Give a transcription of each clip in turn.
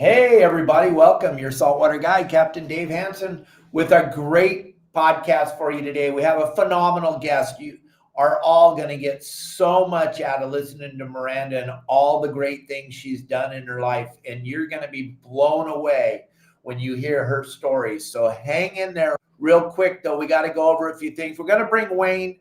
Hey, everybody, welcome. Your saltwater guide, Captain Dave Hansen, with a great podcast for you today. We have a phenomenal guest. You are all going to get so much out of listening to Miranda and all the great things she's done in her life. And you're going to be blown away when you hear her stories. So hang in there. Real quick, though, we got to go over a few things. We're going to bring Wayne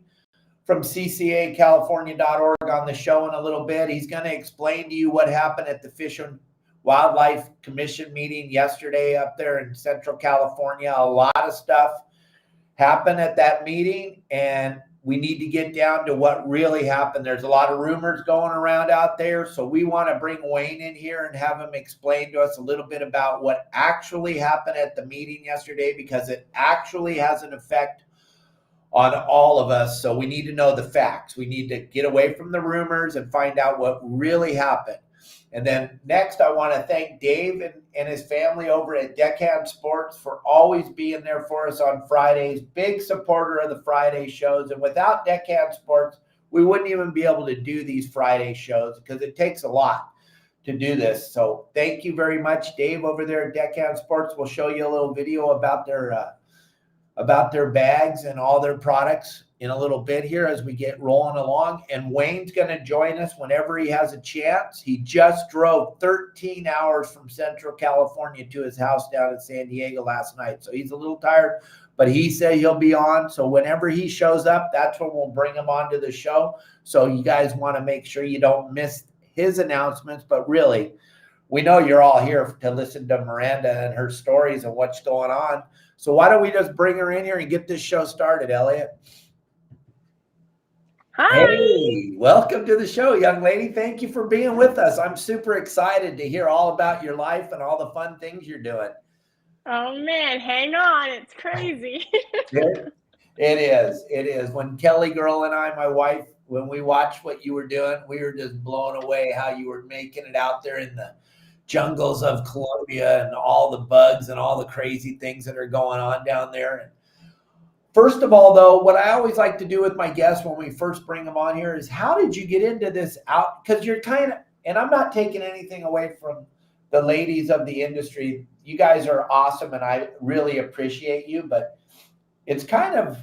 from ccacalifornia.org on the show in a little bit. He's going to explain to you what happened at the Fish and Wildlife Commission meeting yesterday up there in Central California. A lot of stuff happened at that meeting, and we need to get down to what really happened. There's a lot of rumors going around out there, so we want to bring Wayne in here and have him explain to us a little bit about what actually happened at the meeting yesterday, because it actually has an effect on all of us. So we need to know the facts. We need to get away from the rumors and find out what really happened. And then next, I want to thank Dave and his family over at Deckhand Sports for always being there for us on Fridays. Big supporter of the Friday shows. And without Deckhand Sports, we wouldn't even be able to do these Friday shows because it takes a lot to do this. So thank you very much, Dave, over there at Deckhand Sports. We'll show you a little video about their bags and all their products in a little bit here as we get rolling along. And Wayne's going to join us whenever he has a chance. He just drove 13 hours from Central California to his house down in San Diego last night. So he's a little tired, but he said he'll be on. So whenever he shows up, that's when we'll bring him onto the show. So you guys want to make sure you don't miss his announcements. But really, we know you're all here to listen to Miranda and her stories and what's going on. So why don't we just bring her in here and get this show started, Elliot? Hi. Hey, welcome to the show, young lady. Thank you for being with us. I'm super excited to hear all about your life and all the fun things you're doing. Oh, man, hang on. It's crazy. It is. It is. When Kelly girl and I, my wife, when we watched what you were doing, we were just blown away how you were making it out there in the jungles of Colombia and all the bugs and all the crazy things that are going on down there. And first of all, though, what I always like to do with my guests when we first bring them on here is, how did you get into this out? Because you're kind of, and I'm not taking anything away from the ladies of the industry. You guys are awesome, and I really appreciate you, but it's kind of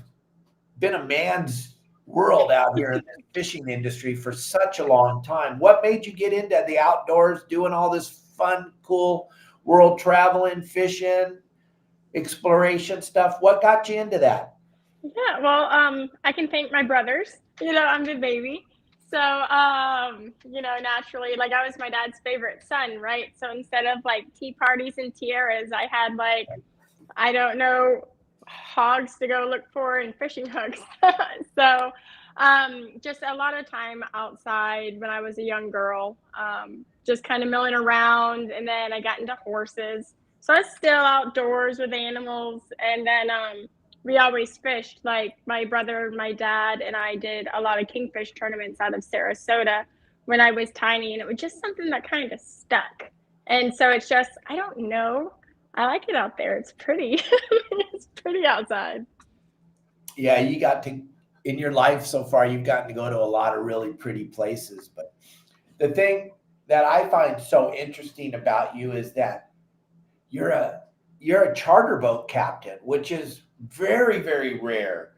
been a man's world out here in the fishing industry for such a long time. What made you get into the outdoors, doing all this fun, cool world traveling, fishing, exploration stuff? What got you into that? Yeah, well, I can thank my brothers. I'm the baby. So, naturally, I was my dad's favorite son, right? So instead of tea parties and tiaras, I had I don't know, hogs to go look for and fishing hooks. So just a lot of time outside when I was a young girl, just kind of milling around. And then I got into horses. So I was still outdoors with animals. And then we always fished. My brother, my dad, and I did a lot of kingfish tournaments out of Sarasota when I was tiny. And it was just something that kind of stuck. And so it's just, I don't know. I like it out there. It's pretty. It's pretty outside. Yeah, you got to, in your life so far, you've gotten to go to a lot of really pretty places. But the thing that I find so interesting about you is that you're a charter boat captain, which is very, very rare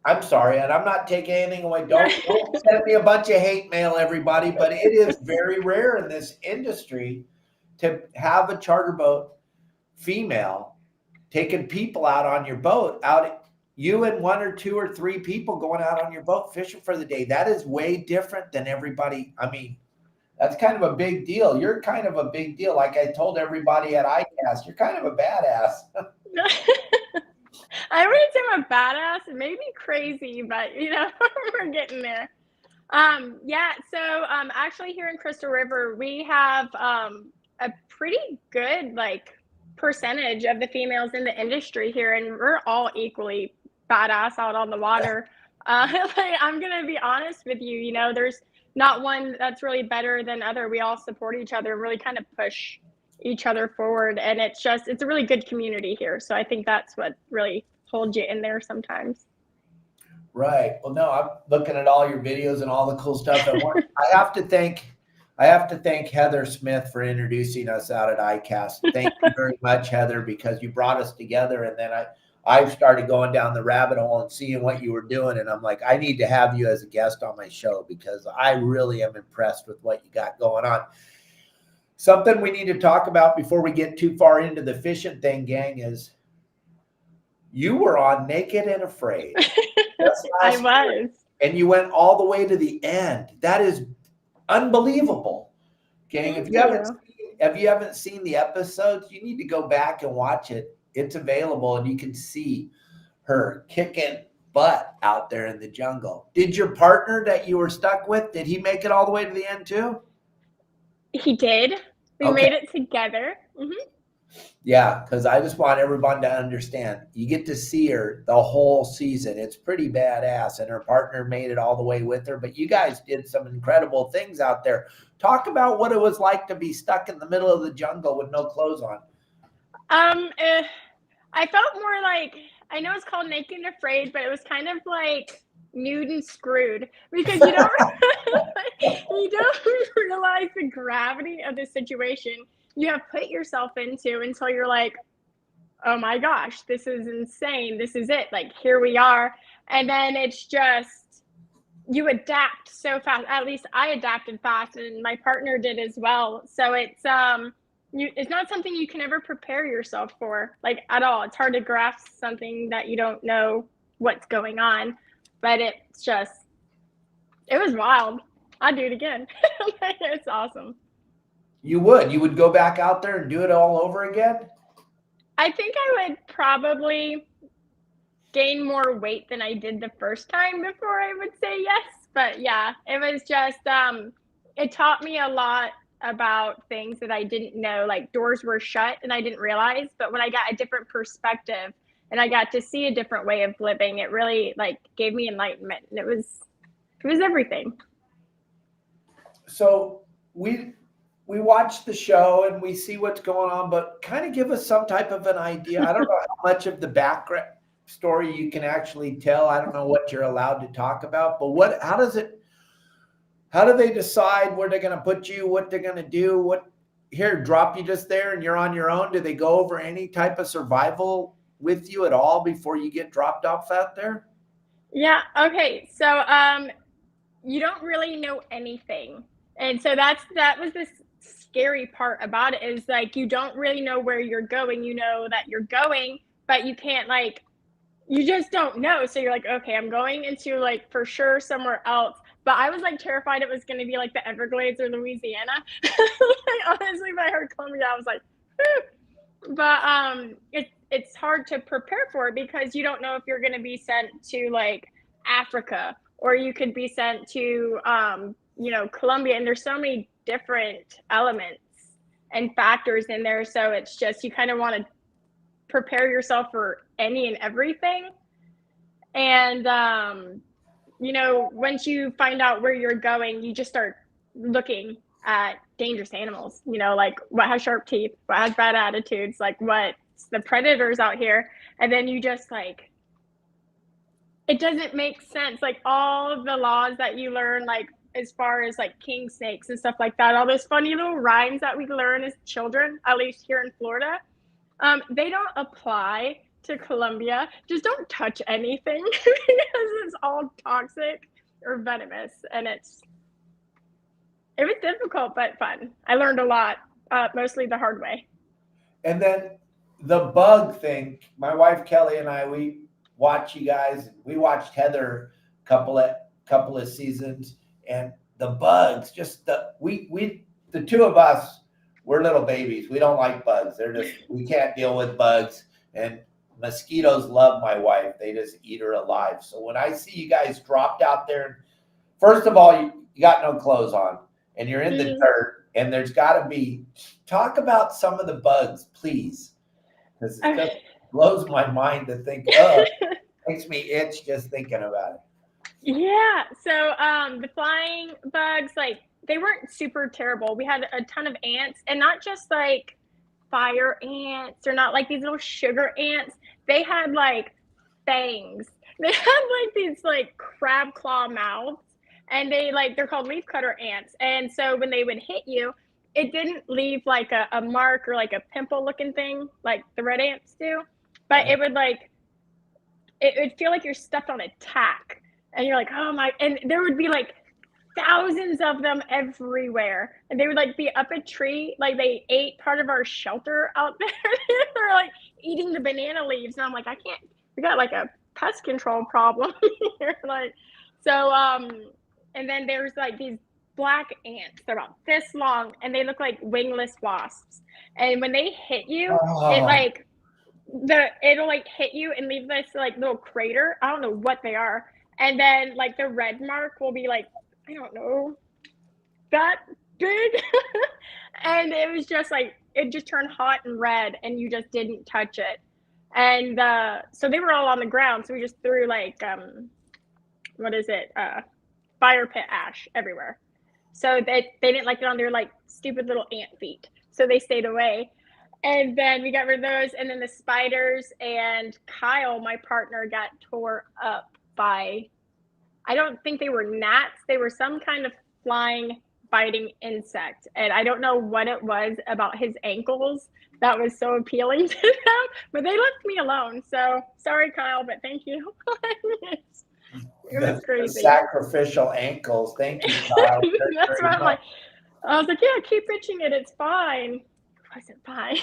I'm sorry, and I'm not taking anything away. Don't send me a bunch of hate mail, everybody, but it is very rare in this industry to have a charter boat female taking people out on your boat, you and one or two or three people going out on your boat fishing for the day. That is way different than everybody. I mean, that's kind of a big deal. You're kind of a big deal. Like I told everybody at ICAST, you're kind of a badass. I wouldn't say I'm a badass, maybe crazy, but we're getting there. So actually here in Crystal River, we have a pretty good percentage of the females in the industry here, and we're all equally badass out on the water. I'm gonna be honest with you, there's not one that's really better than other. We all support each other and really kind of push each other forward, and it's a really good community here. So I think that's what really holds you in there sometimes. Right. Well, no, I'm looking at all your videos and all the cool stuff. I have to thank I have to thank Heather Smith for introducing us out at ICAST. Thank you very much, Heather, because you brought us together. And then I started going down the rabbit hole and seeing what you were doing. And I'm like, I need to have you as a guest on my show because I really am impressed with what you got going on. Something we need to talk about before we get too far into the fishing thing, gang, is you were on Naked and Afraid. I was. And you went all the way to the end. That is unbelievable, gang. If you haven't seen the episodes, you need to go back and watch it. It's available, and you can see her kicking butt out there in the jungle. Did your partner that you were stuck with, did he make it all the way to the end too? He did. We made it together. Mm-hmm. Yeah, because I just want everyone to understand. You get to see her the whole season. It's pretty badass, and her partner made it all the way with her. But you guys did some incredible things out there. Talk about what it was like to be stuck in the middle of the jungle with no clothes on. I felt more like, I know it's called Naked and Afraid, but it was kind of like nude and screwed because you don't realize the gravity of the situation you have put yourself into until you're like, oh my gosh, this is insane. This is it. Like, here we are. And then it's just, you adapt so fast. At least I adapted fast, and my partner did as well. So it's not something you can ever prepare yourself for, like, at all. It's hard to grasp something that you don't know what's going on, but it was wild. I'd do it again. It's awesome. You would go back out there and do it all over again? I think I would probably gain more weight than I did the first time before I would say yes. But yeah, it was just, it taught me a lot about things that I didn't know, like doors were shut and I didn't realize. But when I got a different perspective and I got to see a different way of living, it really like gave me enlightenment, and it was everything. So we watch the show and we see what's going on, but kind of give us some type of an idea. I don't know how much of the background story you can actually tell. I don't know what you're allowed to talk about, but how do they decide where they're going to put you, what they're going to do, drop you just there and you're on your own? Do they go over any type of survival with you at all before you get dropped off out there? Yeah. Okay. So, you don't really know anything. And so that was this scary part about it, is like, you don't really know where you're going. You know that you're going, but you can't, like, you just don't know. So you're like, okay, I'm going into, like, for sure somewhere else. But I was like terrified it was going to be like the Everglades or Louisiana. Like, honestly, when I heard Columbia, I was like, but it's hard to prepare for because you don't know if you're going to be sent to like Africa, or you could be sent to Colombia, and there's so many different elements and factors in there. So it's just, you kind of want to prepare yourself for any and everything. And once you find out where you're going, you just start looking at dangerous animals, like what has sharp teeth, what has bad attitudes, like what's the predators out here. And then you just like, it doesn't make sense. Like all of the laws that you learn, like as far as like king snakes and stuff like that, all those funny little rhymes that we learn as children, at least here in Florida, they don't apply to Colombia. Just don't touch anything because it's all toxic or venomous, and it was difficult but fun. I learned a lot, mostly the hard way. And then the bug thing, my wife Kelly and I, we watch you guys. We watched Heather couple of seasons, and the bugs, just the two of us, we're little babies. We don't like bugs. We can't deal with bugs. And mosquitoes love my wife. They just eat her alive. So when I see you guys dropped out there, first of all, you got no clothes on and you're in the dirt, and there's got to be, talk about some of the bugs, please. Because it just blows my mind to think, makes me itch just thinking about it. Yeah. So the flying bugs, like, they weren't super terrible. We had a ton of ants, and not just like fire ants or not like these little sugar ants. They had like fangs. They had like these like crab claw mouths and they're called leafcutter ants. And so when they would hit you, it didn't leave like a mark or like a pimple looking thing like the red ants do, but it would it would feel like you're stepped on a tack, and you're like, oh my, and there would be like thousands of them everywhere, and they would like be up a tree, like they ate part of our shelter out there. They were like eating the banana leaves, and I'm like, I can't, we got like a pest control problem here. Like, so and then there's like these black ants, they're about this long, and they look like wingless wasps, and when they hit you, it like it'll like hit you and leave this like little crater. I don't know what they are, and then like the red mark will be like, I don't know, that big. And it was just like, it just turned hot and red, and you just didn't touch it. And so they were all on the ground, so we just threw like what is it, fire pit ash everywhere, so they didn't like it on their like stupid little ant feet, so they stayed away. And then we got rid of those, and then the spiders, and Kyle, my partner, got tore up by, I don't think they were gnats, they were some kind of flying biting insect, and I don't know what it was about his ankles that was so appealing to them, but they left me alone. So sorry, Kyle, but thank you. It was crazy. The sacrificial ankles. Thank you, Kyle. That's what I'm like. I was like, yeah, keep pitching it. It's fine. It wasn't fine.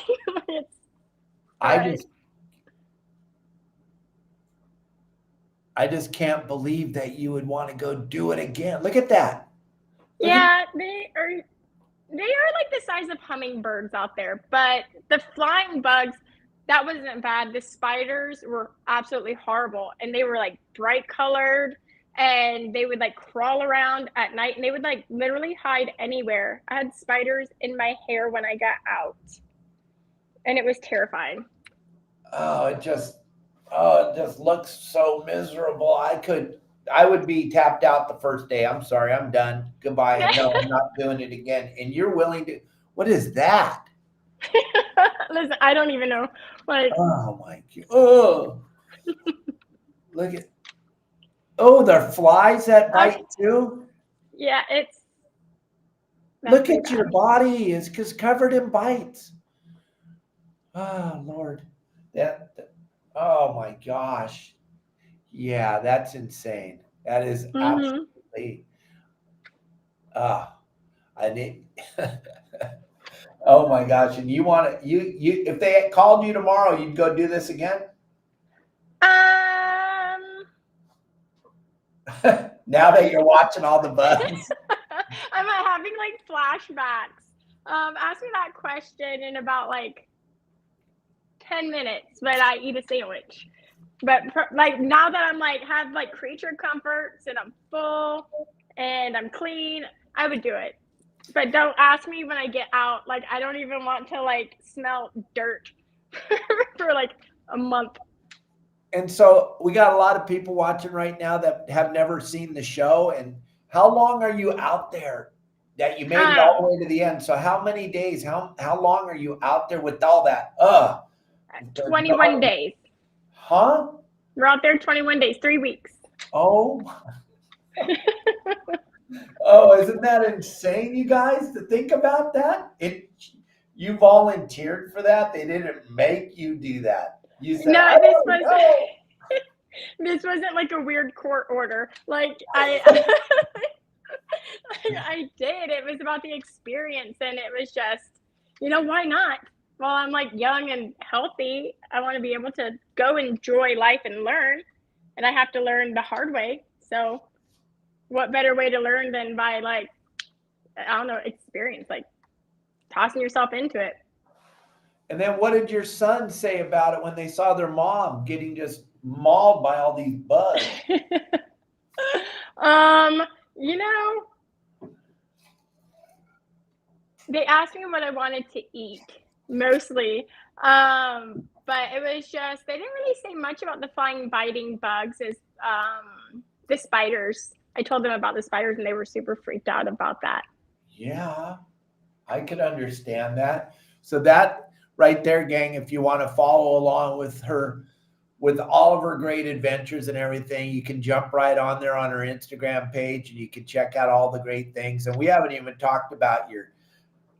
I just can't believe that you would want to go do it again. Look at that. Yeah, they are like the size of hummingbirds out there, but the flying bugs, that wasn't bad. The spiders were absolutely horrible, and they were like bright colored, and they would like crawl around at night, and they would like literally hide anywhere. I had spiders in my hair when I got out, and it was terrifying. Oh, it just looks so miserable. I would be tapped out the first day. I'm sorry, I'm done. Goodbye. No, I'm not doing it again. And you're willing to, what is that? Listen, I don't even know. Like, oh my God. Oh, look at, oh, there are flies that bite too. Yeah, look at your body is covered in bites. Oh Lord. Oh my gosh. Yeah, that's insane. That is absolutely. I need. Oh my gosh! And you want to you if they had called you tomorrow, you'd go do this again? Now that you're watching all the bugs, I'm having like flashbacks. Ask me that question in about like 10 minutes, but I eat a sandwich. But like now that I'm like have like creature comforts and I'm full and I'm clean, I would do it. But don't ask me when I get out. Like I don't even want to like smell dirt for like a month. And so we got a lot of people watching right now that have never seen the show. And how long are you out there that you made it all the way to the end? So how many days, how long are you out there with all that? 21 days. Huh? We're out there 21 days, 3 weeks. Oh. Oh, isn't that insane, you guys, to think about that? You volunteered for that. They didn't make you do that. You said, no, this wasn't like a weird court order. Like I did. It was about the experience, and it was just, why not? Well, I'm like young and healthy. I want to be able to go enjoy life and learn, and I have to learn the hard way. So what better way to learn than by like, I don't know, experience, like tossing yourself into it. And then what did your son say about it when they saw their mom getting just mauled by all these bugs? They asked me what I wanted to eat mostly. But it was just, they didn't really say much about the flying biting bugs as the spiders. I told them about the spiders and they were super freaked out about that. Yeah, I could understand that. So that right there, gang, if you want to follow along with with all of her great adventures and everything. You can jump right on there on her Instagram page and you can check out all the great things. And we haven't even talked about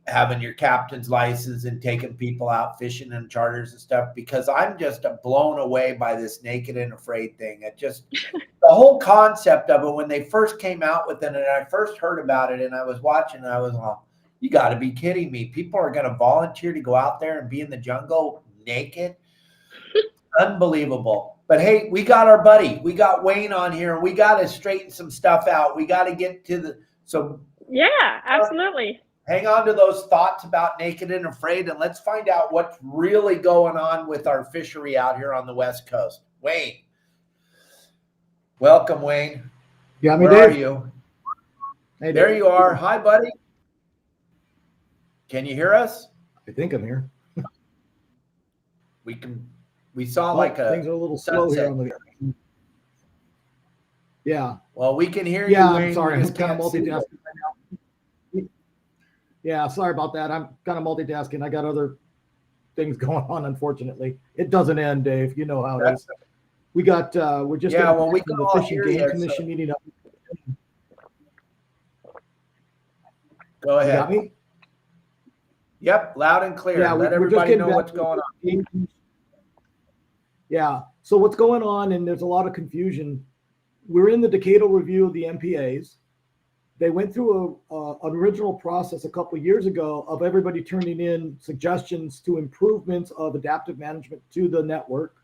having your captain's license and taking people out fishing and charters and stuff, because I'm just blown away by this Naked and Afraid thing. It just, the whole concept of it, when they first came out with it and I first heard about it and I was watching and I was like, you got to be kidding me. People are going to volunteer to go out there and be in the jungle naked. Unbelievable. But hey, we got our buddy. We got Wayne on here and we got to straighten some stuff out. We got to get to yeah, absolutely. Hang on to those thoughts about Naked and Afraid, and let's find out what's really going on with our fishery out here on the West Coast. Wayne. Welcome, Wayne. You got me, Where Dave? are you? Hey, there Dave. you are. Hi, buddy. Can you hear us? I think I'm here. We saw like things are a little slow here on the. Yeah. Well, we can hear you. Yeah, Wayne. I'm sorry. We I'm just kind of can't see you. multitasking right now. Yeah, sorry about that. I'm kind of multitasking. I got other things going on, unfortunately. It doesn't end, Dave. You know how it is. We got, we're just well, we from can the all Fishing hear Game you, Commission so- meeting up. Go You ahead. got me? Yep, loud and clear. Yeah, Let we're just everybody getting know back what's to going on. on. Yeah, so what's going on, and there's a lot of confusion. We're in the decadal review of the MPAs. They went through an original process a couple of years ago of everybody turning in suggestions to improvements of adaptive management to the network.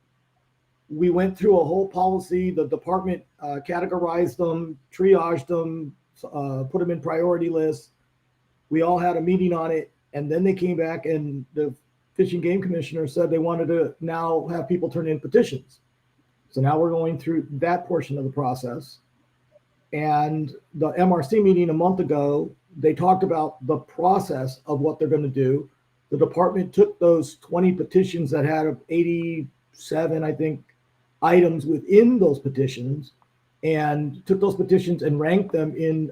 We went through a whole policy. The department categorized them, triaged them, put them in priority lists. We all had a meeting on it, and then they came back and the Fish and Game Commissioner said they wanted to now have people turn in petitions. So now we're going through that portion of the process. And the MRC meeting a month ago, they talked about the process of what they're going to do. The department took those 20 petitions that had 87, I think, items within those petitions and took those petitions and ranked them in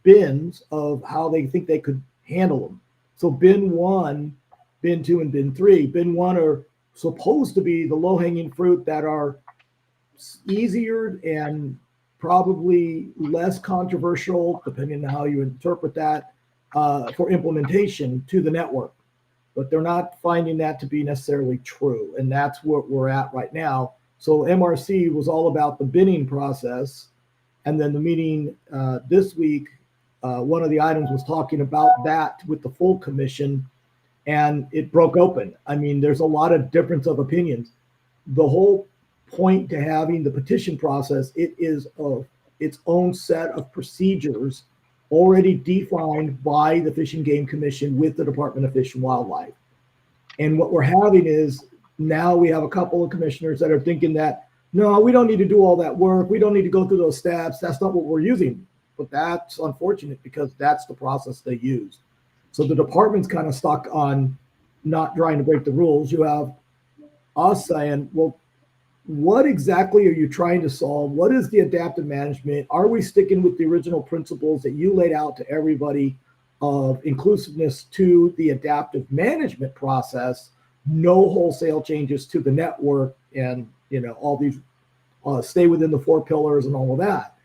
bins of how they think they could handle them. So bin 1, bin 2, and bin 3. Bin 1 are supposed to be the low-hanging fruit that are easier and probably less controversial, depending on how you interpret that, for implementation to the network. But they're not finding that to be necessarily true. And that's what we're at right now. So MRC was all about the binning process. And then the meeting this week, one of the items was talking about that with the full commission, and it broke open. I mean, there's a lot of difference of opinions. The whole point to having the petition process, it is its own set of procedures already defined by the Fish and Game Commission with the Department of Fish and Wildlife. And what we're having is now we have a couple of commissioners that are thinking that, no, we don't need to do all that work. We don't need to go through those steps. That's not what we're using. But that's unfortunate because that's the process they use. So the department's kind of stuck on not trying to break the rules. You have us saying, well, what exactly are you trying to solve? What is the adaptive management? Are we sticking with the original principles that you laid out to everybody of inclusiveness to the adaptive management process, no wholesale changes to the network, and all these stay within the 4 pillars and all of that?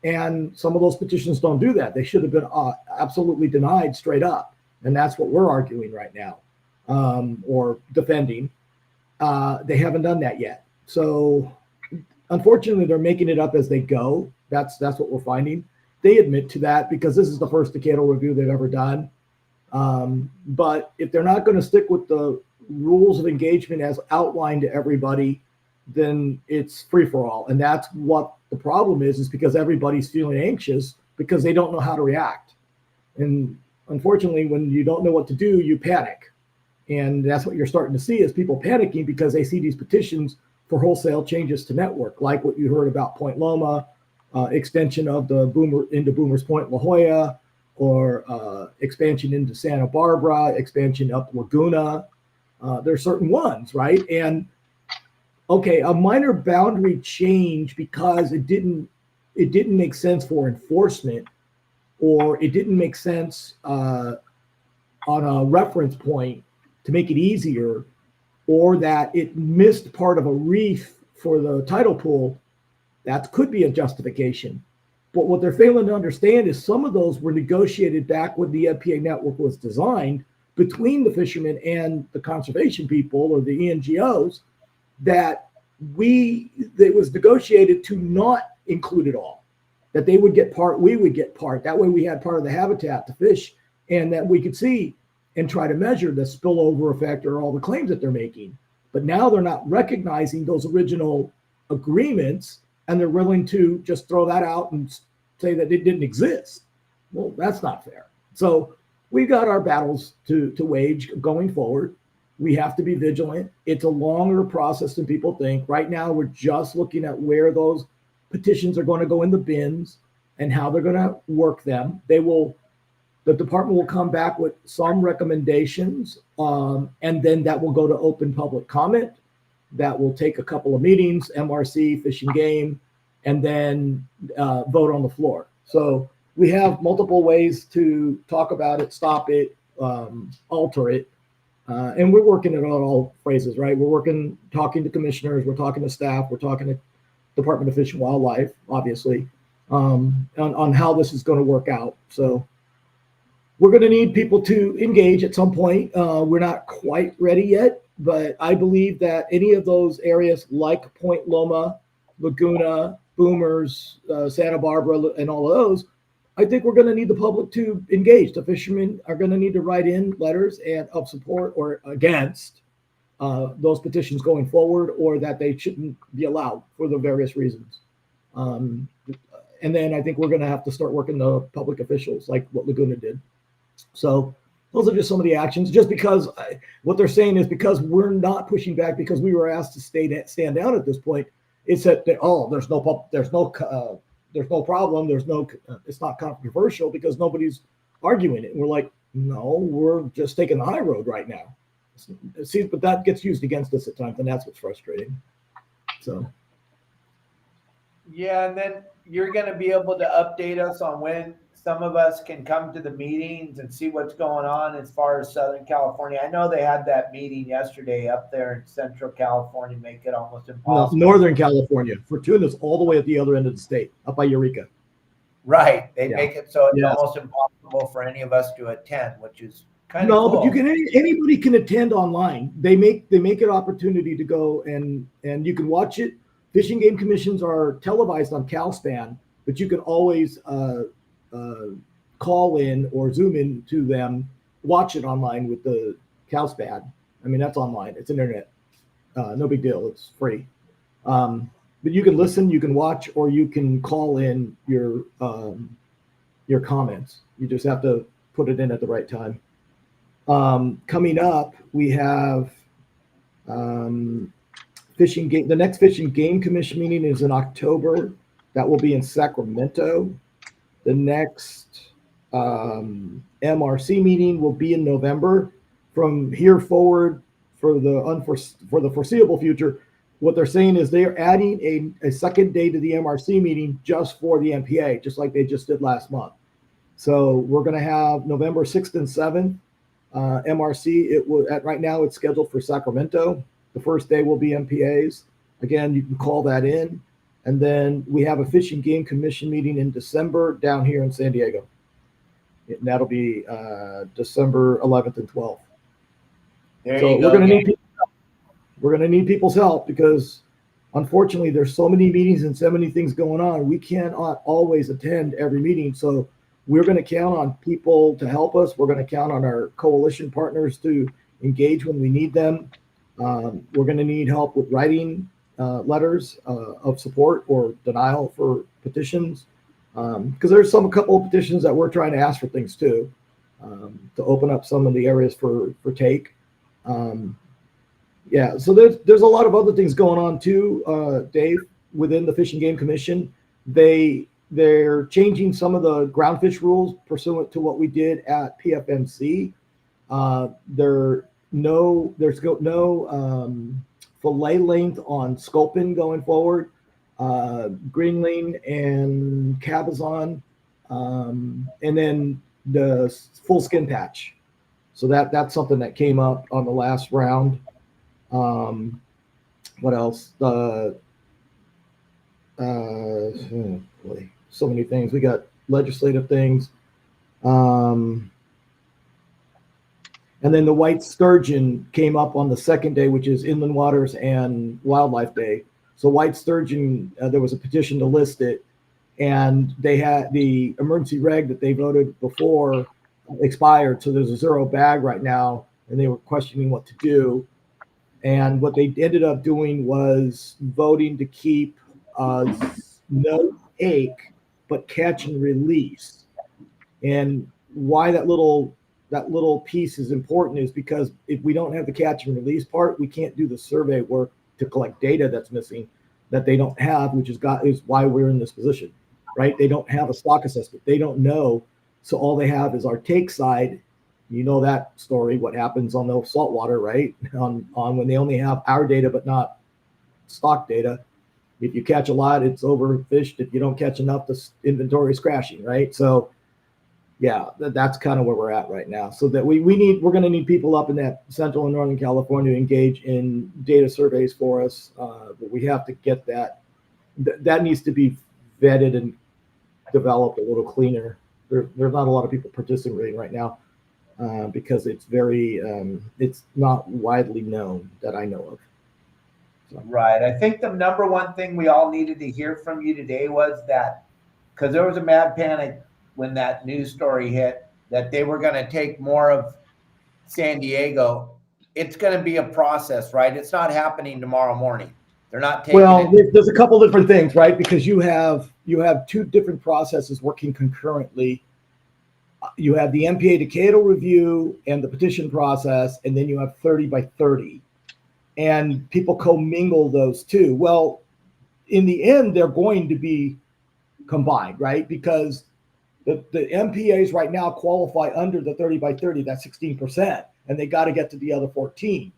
And some of those petitions don't do that. They should have been absolutely denied straight up. And that's what we're arguing right now, or defending. They haven't done that yet. So unfortunately, they're making it up as they go. That's what we're finding. They admit to that because this is the first decadal review they've ever done. But if they're not going to stick with the rules of engagement as outlined to everybody, then it's free for all. And that's what the problem is because everybody's feeling anxious because they don't know how to react. And unfortunately, when you don't know what to do, you panic. And that's what you're starting to see is people panicking because they see these petitions for wholesale changes to network, like what you heard about Point Loma, extension of the Boomer into Boomers Point, La Jolla, or expansion into Santa Barbara, expansion up Laguna. There's certain ones, right? And okay, a minor boundary change because it didn't make sense for enforcement, or it didn't make sense on a reference point to make it easier, or that it missed part of a reef for the tidal pool, that could be a justification. But what they're failing to understand is some of those were negotiated back when the MPA network was designed between the fishermen and the conservation people or the ENGOs, that it was negotiated to not include it all, that they would get part, we would get part. That way we had part of the habitat to fish, and that we could see and try to measure the spillover effect or all the claims that they're making. But now they're not recognizing those original agreements, and they're willing to just throw that out and say that it didn't exist. Well, that's not fair. So we've got our battles to wage going forward. We have to be vigilant. It's a longer process than people think. Right now, we're just looking at where those petitions are going to go in the bins and how they're going to work them. The department will come back with some recommendations, and then that will go to open public comment. That will take a couple of meetings, MRC, Fish and Game, and then vote on the floor. So we have multiple ways to talk about it, stop it, alter it. And we're working it on all phrases, right? We're talking to commissioners, we're talking to staff, we're talking to Department of Fish and Wildlife, obviously, on how this is going to work out. So we're going to need people to engage at some point. We're not quite ready yet, but I believe that any of those areas like Point Loma, Laguna, Boomers, Santa Barbara, and all of those, I think we're going to need the public to engage. The fishermen are going to need to write in letters of support or against those petitions going forward, or that they shouldn't be allowed for the various reasons. And then I think we're going to have to start working the public officials like what Laguna did. So those are just some of the actions. Just because what they're saying is because we're not pushing back because we were asked to stand down at this point, it's that there's no problem. It's not controversial because nobody's arguing it. And we're like, no, we're just taking the high road right now. See, but that gets used against us at times, and that's what's frustrating. So. Yeah, and then you're going to be able to update us on when some of us can come to the meetings and see what's going on as far as Southern California. I know they had that meeting yesterday up there in Central California, make it almost impossible. No, Northern California. Fortuna's all the way at the other end of the state, up by Eureka. Right. They make it so it's almost impossible for any of us to attend, which is kind of cool. But anybody can attend online. They make it opportunity to go and you can watch it. Fishing Game Commissions are televised on CalSpan, but you can always call in or zoom in to them, watch it online with the CalSpan. I mean, that's online. It's internet. No big deal. It's free. But you can listen, you can watch, or you can call in your comments. You just have to put it in at the right time. Coming up, we have Fishing Game. The next Fishing Game Commission meeting is in October. That will be in Sacramento. The next MRC meeting will be in November. From here forward, for the foreseeable future, what they're saying is they are adding a second day to the MRC meeting just for the MPA, just like they just did last month. So we're going to have November 6th and 7th MRC. Right now it's scheduled for Sacramento. The first day will be MPAs. Again, you can call that in. And then we have a Fishing Game Commission meeting in December down here in San Diego. And that'll be December 11th and 12th. So we're going to need people's help because unfortunately there's so many meetings and so many things going on. We cannot always attend every meeting. So we're going to count on people to help us. We're going to count on our coalition partners to engage when we need them. We're going to need help with writing letters of support or denial for petitions, because there's a couple of petitions that we're trying to ask for things too, to open up some of the areas for take. So there's a lot of other things going on too, Dave, within the Fish and Game Commission. They're changing some of the groundfish rules pursuant to what we did at PFMC. There's no fillet length on sculpin going forward, greenling and cabezon, and then the full skin patch. So that's something that came up on the last round. What else? Boy, so many things. We got legislative things. And then the white sturgeon came up on the second day, which is Inland Waters and Wildlife Day. So white sturgeon, there was a petition to list it, and they had the emergency reg that they voted before expired. So there's a 0 bag right now, and they were questioning what to do. And what they ended up doing was voting to keep no take, but catch and release. And why that little piece is important is because if we don't have the catch and release part, we can't do the survey work to collect data that's missing that they don't have, which is why we're in this position, right? They don't have a stock assessment. They don't know. So all they have is our take side. You know that story, what happens on the saltwater, right? On when they only have our data, but not stock data. If you catch a lot, it's overfished. If you don't catch enough, the inventory is crashing, right? So yeah, that's kind of where we're at right now. So that we're going to need people up in that Central and Northern California to engage in data surveys for us. But we have to get that needs to be vetted and developed a little cleaner. There's not a lot of people participating right now because it's it's not widely known that I know of. So. Right. I think the number one thing we all needed to hear from you today was that, because there was a mad panic when that news story hit that they were going to take more of San Diego. It's going to be a process, right? It's not happening tomorrow morning. They're not taking there's a couple different things, right? Because you have 2 different processes working concurrently. You have the MPA decadal review and the petition process, and then you have 30 by 30. And people commingle those two. Well, in the end, they're going to be combined, right? Because the MPAs right now qualify under the 30 by 30, that's 16%, and they got to get to the other 14.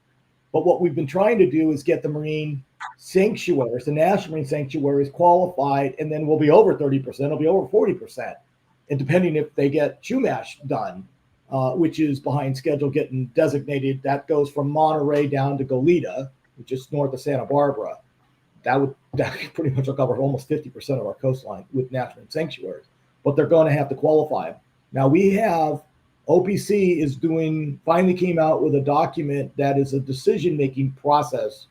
But what we've been trying to do is get the marine sanctuaries, the national marine sanctuaries qualified, and then we'll be over 30%, it'll be over 40%. And depending if they get Chumash done, which is behind schedule getting designated, that goes from Monterey down to Goleta, which is north of Santa Barbara. That pretty much will cover almost 50% of our coastline with national sanctuaries. But they're going to have to qualify them. Now we have OPC finally came out with a document that is a decision-making process,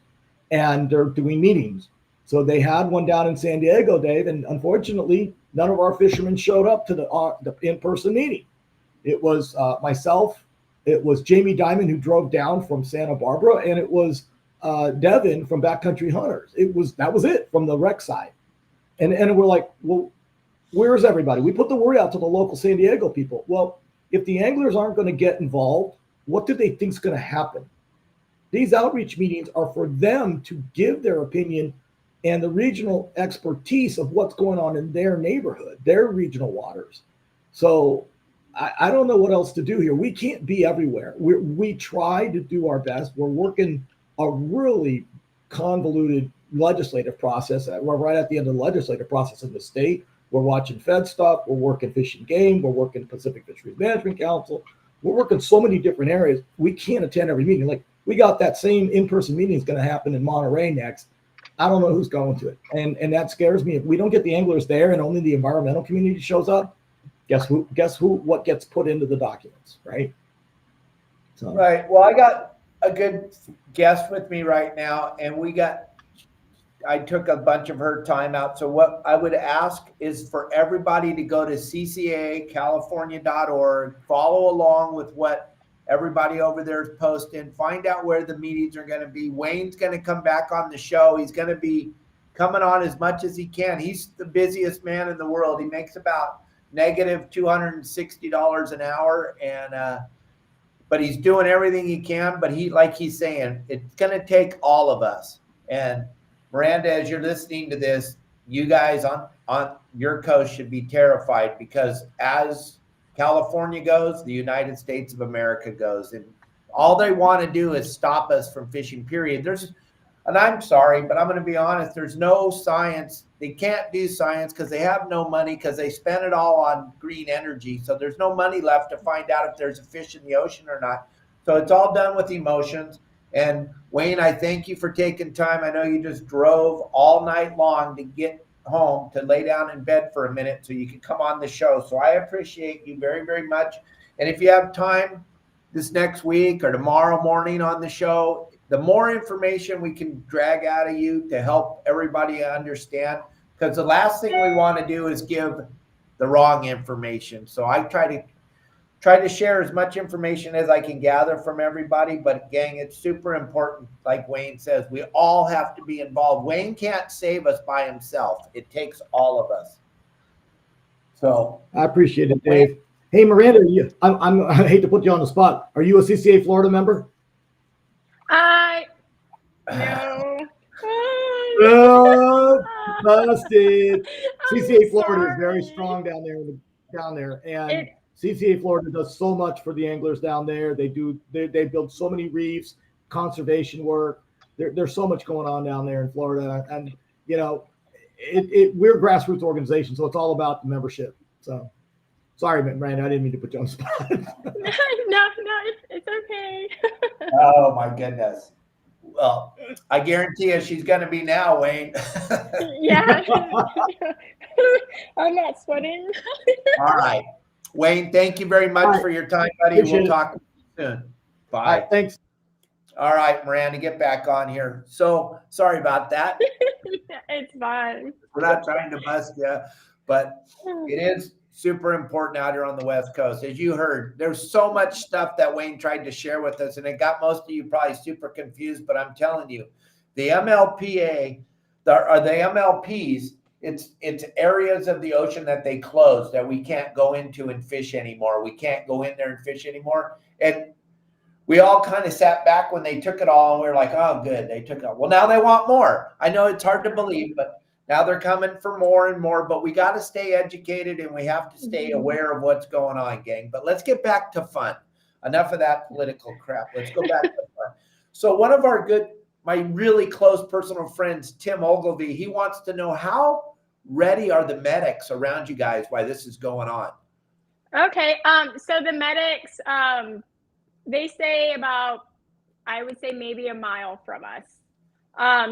and they're doing meetings. So they had one down in San Diego, Dave, and unfortunately, none of our fishermen showed up to the in-person meeting. It was myself, it was Jamie Dimon, who drove down from Santa Barbara, and it was Devin from Backcountry Hunters. That was it from the rec side. And we're like, well, where's everybody? We put the word out to the local San Diego people. Well, if the anglers aren't going to get involved, what do they think is going to happen? These outreach meetings are for them to give their opinion and the regional expertise of what's going on in their neighborhood, their regional waters. So I don't know what else to do here. We can't be everywhere. We try to do our best. We're working a really convoluted legislative process. We're right at the end of the legislative process in the state. We're watching Fed stuff. We're working Fish and Game. We're working Pacific Fisheries Management Council. We're working so many different areas. We can't attend every meeting. Like, we got that same in-person meeting is going to happen in Monterey next. I don't know who's going to it. And that scares me. If we don't get the anglers there and only the environmental community shows up, guess what gets put into the documents, right? So. Right. Well, I got a good guest with me right now, and I took a bunch of her time out. So what I would ask is for everybody to go to ccacalifornia.org, follow along with what everybody over there is posting, find out where the meetings are going to be. Wayne's going to come back on the show. He's going to be coming on as much as he can. He's the busiest man in the world. He makes about negative $260 an hour, and but he's doing everything he can. But like he's saying, it's going to take all of us. And Miranda, as you're listening to this, you guys on your coast should be terrified, because as California goes, the United States of America goes, and all they want to do is stop us from fishing, period. And I'm sorry, but I'm going to be honest, there's no science. They can't do science because they have no money, because they spend it all on green energy. So there's no money left to find out if there's a fish in the ocean or not. So it's all done with emotions. And Wayne, I thank you for taking time. I know you just drove all night long to get home to lay down in bed for a minute so you can come on the show. So I appreciate you very, very much. And if you have time this next week or tomorrow morning on the show, the more information we can drag out of you to help everybody understand, because the last thing we want to do is give the wrong information. So I try to share as much information as I can gather from everybody. But gang, it's super important. Like Wayne says, we all have to be involved. Wayne can't save us by himself. It takes all of us. So I appreciate it, Dave. Hey, Miranda, I hate to put you on the spot. Are you a CCA Florida member? No. Busted. CCA Florida is very sorry. strong down there, and CCA Florida does so much for the anglers down there. They build so many reefs, conservation work. There's so much going on down there in Florida, and you know, we're a grassroots organization, so it's all about the membership. So, sorry, Miranda, I didn't mean to put you on the spot. No, it's okay. oh my goodness. Well, I guarantee you she's going to be now, Wayne. Yeah. I'm not sweating. All right. Wayne, thank you very much for your time, buddy. Appreciate we'll talk soon. Bye. All right, thanks. All right, Miranda, get back on here. So sorry about that. It's fine. We're not trying to bust you, but it is super important out here on the West Coast. As you heard, there's so much stuff that Wayne tried to share with us, and it got most of you probably super confused, but I'm telling you, the MLPA, the MLPs, it's areas of the ocean that they closed that we can't go into and fish anymore. We can't go in there and fish anymore. And we all kind of sat back when they took it all, and we were like, oh, good, they took it all. Well, now they want more. I know it's hard to believe, but now they're coming for more and more, but we got to stay educated and we have to stay aware of what's going on, gang. But let's get back to fun. Enough of that political crap. Let's go back to fun. So one of my really close personal friends, Tim Ogilvy, he wants to know, how ready are the medics around you guys while this is going on? Okay. So the medics, they say about, I would say maybe a mile from us.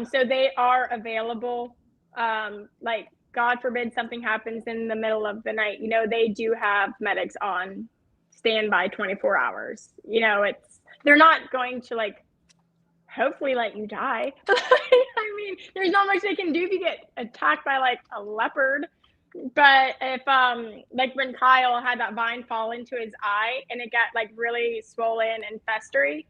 So they are available. Like, God forbid something happens in the middle of the night, you know, they do have medics on standby 24 hours. You know, they're not going to hopefully let you die. I mean, there's not much they can do if you get attacked by a leopard. But if when Kyle had that vine fall into his eye and it got really swollen and festery,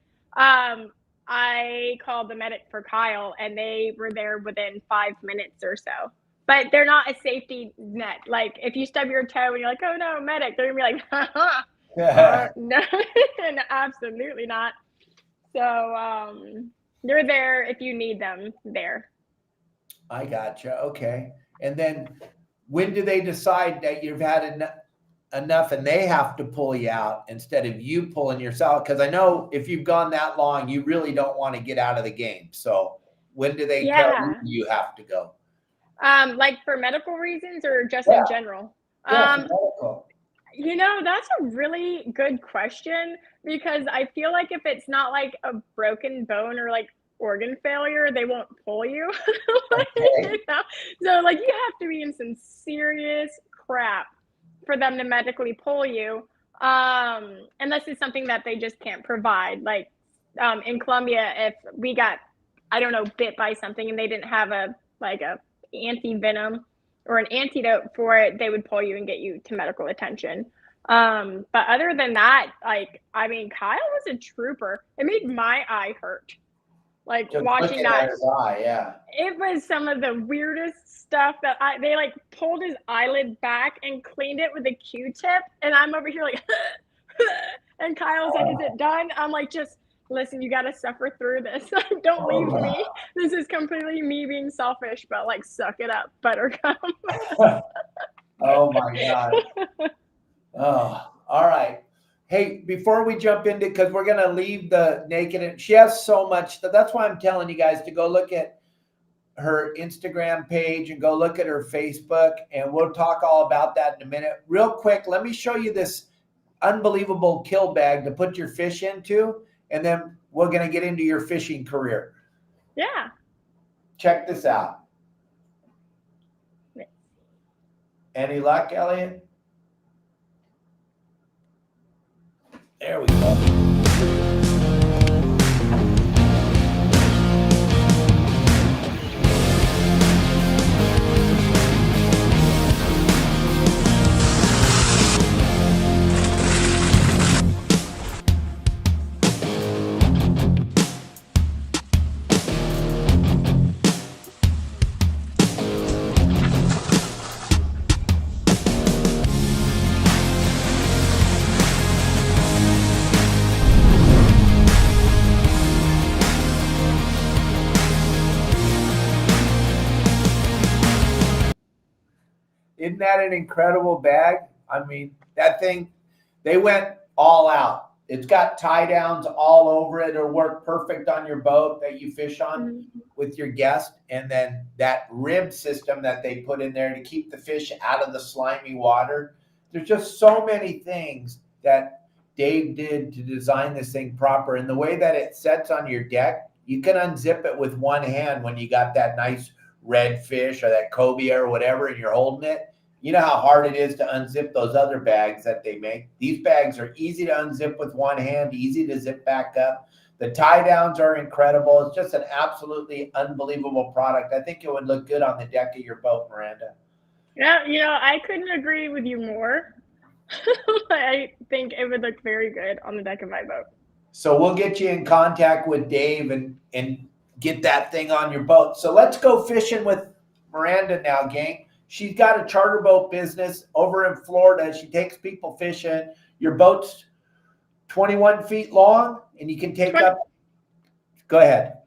I called the medic for Kyle and they were there within 5 minutes or so. But they're not a safety net. Like, if you stub your toe and you're like, oh no, medic, they're gonna be like, no, absolutely not. So they're there if you need them there. I gotcha. Okay. And then when do they decide that you've had enough and they have to pull you out instead of you pulling yourself? Because I know if you've gone that long, you really don't want to get out of the game. So when do they tell you have to go? For medical reasons or just in general? Medical. You know, that's a really good question, because I feel like if it's not a broken bone or organ failure, they won't pull you. Okay. You know? So you have to be in some serious crap for them to medically pull you, unless it's something that they just can't provide. In Colombia, if we got, bit by something and they didn't have a anti-venom or an antidote for it, they would pull you and get you to medical attention. But other than that, Kyle was a trooper. It made my eye hurt. Just Watching that, yeah. it was some of the weirdest stuff that they pulled his eyelid back and cleaned it with a Q-tip, and I'm over here and Kyle's like, is it done? I'm like, just listen, you got to suffer through this. Don't leave me. This is completely me being selfish, but suck it up, buttercup. Oh my God. Oh, all right. Hey, before we jump into, because we're going to leave the naked, and she has so much stuff. That's why I'm telling you guys to go look at her Instagram page and go look at her Facebook, and we'll talk all about that in a minute. Real quick, let me show you this unbelievable kill bag to put your fish into. and then we're going to get into your fishing career. Yeah. Check this out. Any luck, Elliot? There we go. Isn't that an incredible bag? I mean, that thing, they went all out. It's got tie downs all over it. It'll work perfect on your boat that you fish on with your guest. And then that rib system that they put in there to keep the fish out of the slimy water. There's just so many things that Dave did to design this thing proper. And the way that it sets on your deck, you can unzip it with one hand when you got that nice red fish or that cobia or whatever, and you're holding it. You know how hard it is to unzip those other bags that they make. These bags are easy to unzip with one hand, easy to zip back up. The tie downs are incredible. It's just an absolutely unbelievable product. I think it would look good on the deck of your boat, Miranda. Yeah, I couldn't agree with you more. I think it would look very good on the deck of my boat. So we'll get you in contact with Dave and get that thing on your boat. So let's go fishing with Miranda now, gang. She's got a charter boat business over in Florida. She takes people fishing. Your boat's 21 feet long, and you can take up. Go ahead.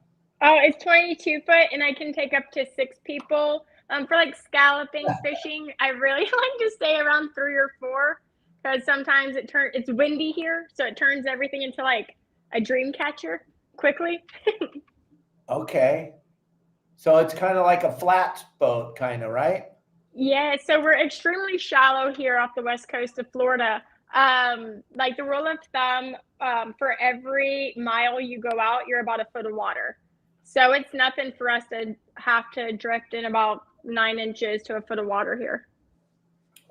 Oh, it's 22 foot, and I can take up to 6 people. For like scalloping fishing, I really like to stay around 3 or 4 because sometimes it's windy here, so it turns everything into like a dream catcher quickly. Okay. So it's kind of like a flat boat, kind of, right? Yeah, so we're extremely shallow here off the west coast of Florida. Like the rule of thumb, for every mile you go out, you're about a foot of water. So it's nothing for us to have to drift in about 9 inches to a foot of water here.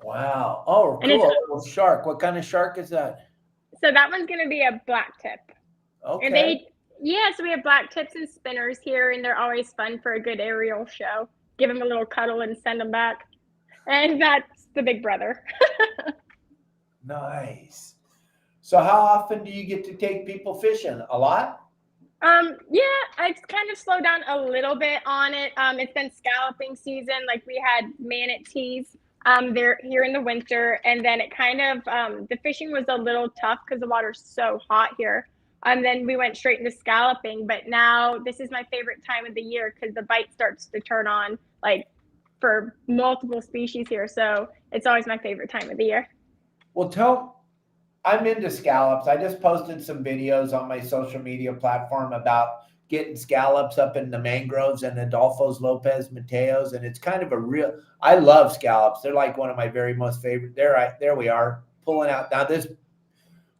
Wow. Oh, cool. A little shark. What kind of shark is that? So that one's going to be a black tip. Okay. And so we have black tips and spinners here, and they're always fun for a good aerial show. Give them a little cuddle and send them back. And that's the big brother. Nice. So how often do you get to take people fishing? A lot? Yeah, I've kind of slowed down a little bit on it. It's been scalloping season. Like we had manatees there here in the winter, and then it kind of the fishing was a little tough because the water's so hot here. Then we went straight into scalloping, but now this is my favorite time of the year because the bite starts to turn on like for multiple species here. So it's always my favorite time of the year. Well, I'm into scallops. I just posted some videos on my social media platform about getting scallops up in the mangroves and Adolfo's Lopez Mateos. And it's kind of I love scallops. They're like one of my very most favorite. There we are pulling out. Now this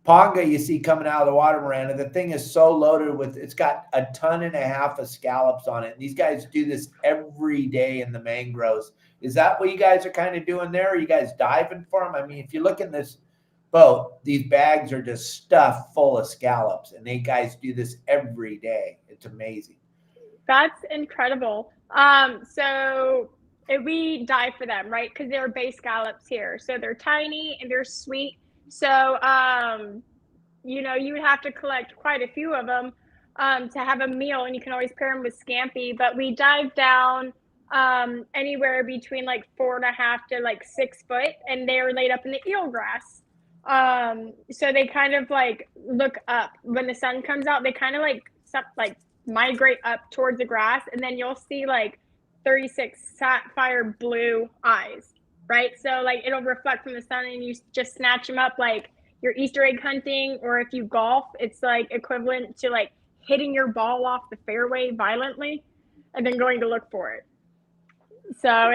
ponga you see coming out of the water, Miranda, the thing is so loaded it's got 1.5 tons of scallops on it. And these guys do this every day in the mangroves. Is that what you guys are kind of doing there? Are you guys diving for them? I mean, if you look in this boat, these bags are just stuffed full of scallops, and they guys do this every day. It's amazing. That's incredible. So we dive for them, right? Because they're bay scallops here. So they're tiny and they're sweet. So, you would have to collect quite a few of them to have a meal, and you can always pair them with scampi. But we dive down anywhere between like 4.5 to like 6 foot, and they're laid up in the eelgrass. So they kind of like look up when the sun comes out. They kind of like migrate up towards the grass, and then you'll see like 36 sapphire blue eyes. Right. So like it'll reflect from the sun, and you just snatch them up like you're Easter egg hunting, or if you golf, it's like equivalent to like hitting your ball off the fairway violently and then going to look for it. So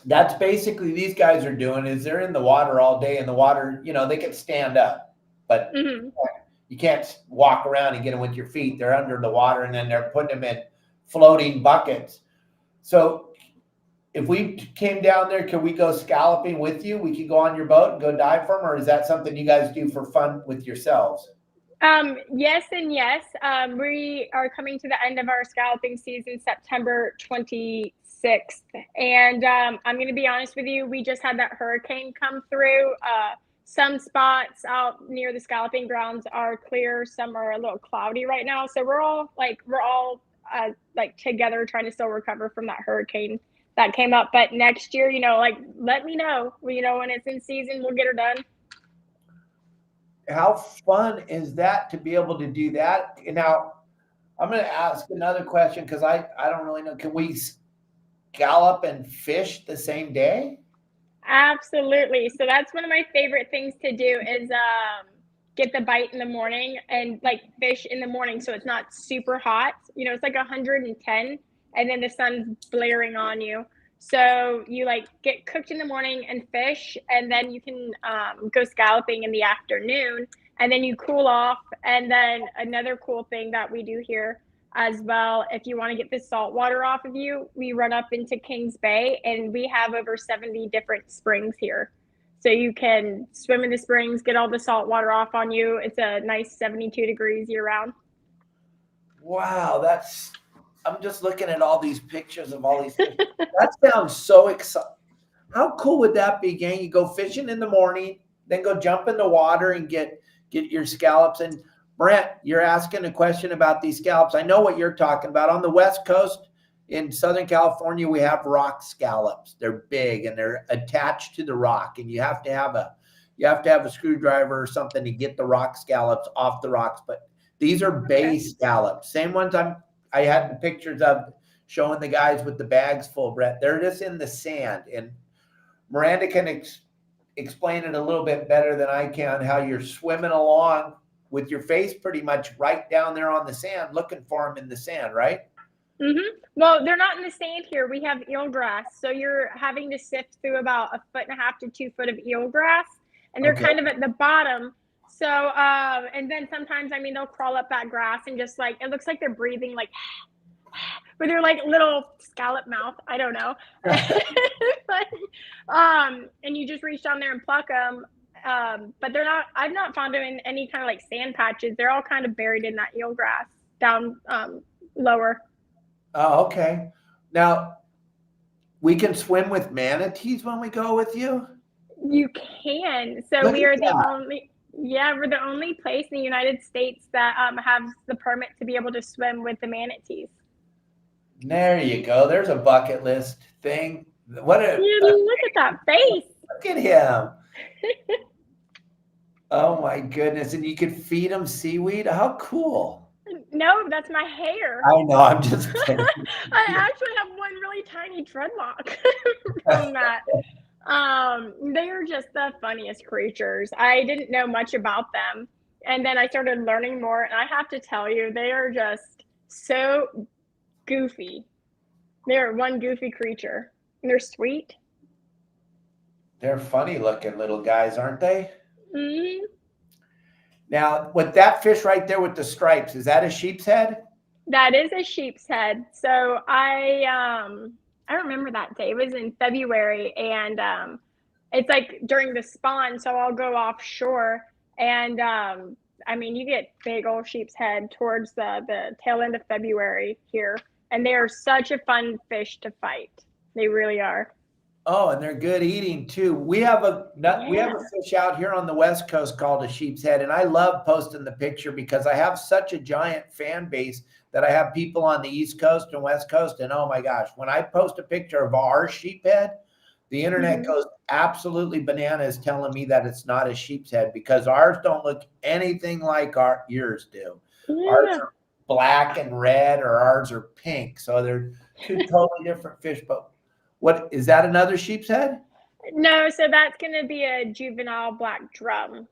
that's basically these guys are doing is they're in the water all day, in the water, they can stand up, but you you can't walk around and get them with your feet. They're under the water, and then they're putting them in floating buckets. So if we came down there, could we go scalloping with you? We could go on your boat and go dive for them, or is that something you guys do for fun with yourselves? Yes and yes. We are coming to the end of our scalloping season, September 26th. And I'm going to be honest with you, we just had that hurricane come through. Some spots out near the scalloping grounds are clear. Some are a little cloudy right now. So we're all together trying to still recover from that hurricane that came up. But next year, let me know, when it's in season, we'll get her done. How fun is that to be able to do that? Now, I'm going to ask another question because I don't really know. Can we scallop and fish the same day? Absolutely. So that's one of my favorite things to do is get the bite in the morning and fish in the morning so it's not super hot. It's like 110 and then the sun's blaring on you. So you get cooked in the morning and fish, and then you can go scalloping in the afternoon, and then you cool off. And then another cool thing that we do here as well, if you want to get the salt water off of you, we run up into Kings Bay, and we have over 70 different springs here. So you can swim in the springs, get all the salt water off on you. It's a nice 72 degrees year round. Wow, I'm just looking at all these pictures of all these things. That sounds so exciting. How cool would that be, gang? You go fishing in the morning, then go jump in the water and get your scallops. And Brent, you're asking a question about these scallops. I know what you're talking about. On the West Coast in Southern California, we have rock scallops. They're big and they're attached to the rock, and you have to have a screwdriver or something to get the rock scallops off the rocks. But these are bay scallops. Same ones I had the pictures of showing the guys with the bags full, Brett. They're just in the sand. And Miranda can explain it a little bit better than I can, how you're swimming along with your face pretty much right down there on the sand, looking for them in the sand, right? Mm-hmm. Well, they're not in the sand here. We have eelgrass. So you're having to sift through about 1.5 to 2 foot of eelgrass, and they're kind of at the bottom. So, and then sometimes, they'll crawl up that grass and just it looks like they're breathing with their little scallop mouth. I don't know. And you just reach down there and pluck them. But I've not found them in any kind of sand patches. They're all kind of buried in that eelgrass down lower. Oh, okay. Now, we can swim with manatees when we go with you? You can. So we are we're the only place in the United States that has the permit to be able to swim with the manatees. There you go. There's a bucket list thing. Look at that face. Look at him. Oh my goodness. And you could feed them seaweed? How cool. No, that's my hair. I know. I'm just kidding. I actually have one really tiny dreadlock from that. They are just the funniest creatures. I didn't know much about them, and then I started learning more, and I have to tell you, they are just so goofy. They're one goofy creature, and they're sweet. They're funny looking little guys, aren't they? Mm-hmm. Now, with that fish right there with the stripes, is that a sheep's head? That is a sheep's head. So I remember that day. It was in February, and it's during the spawn, so I'll go offshore, and you get big old sheep's head towards the tail end of February here, and they are such a fun fish to fight. They really are. Oh, and they're good eating too. We have a fish out here on the West Coast called a sheep's head, and I love posting the picture because I have such a giant fan base that I have people on the East Coast and West Coast, and oh my gosh, when I post a picture of our sheep head, the internet goes absolutely bananas telling me that it's not a sheep's head because ours don't look anything like yours do. Yeah. Ours are black and red, or ours are pink, so they're two totally different fish. But what is that? Another sheep's head? No, so that's going to be a juvenile black drum.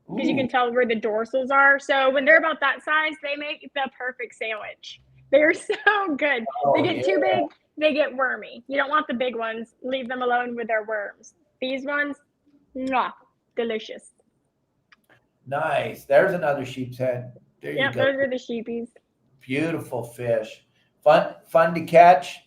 Because you can tell where the dorsals are. So when they're about that size, they make the perfect sandwich. They're so good. They get too big, they get wormy. You don't want the big ones. Leave them alone with their worms. These ones, delicious. Nice. There's another sheep's head. There you Yep, go. those are the sheepies. Beautiful fish. Fun to catch.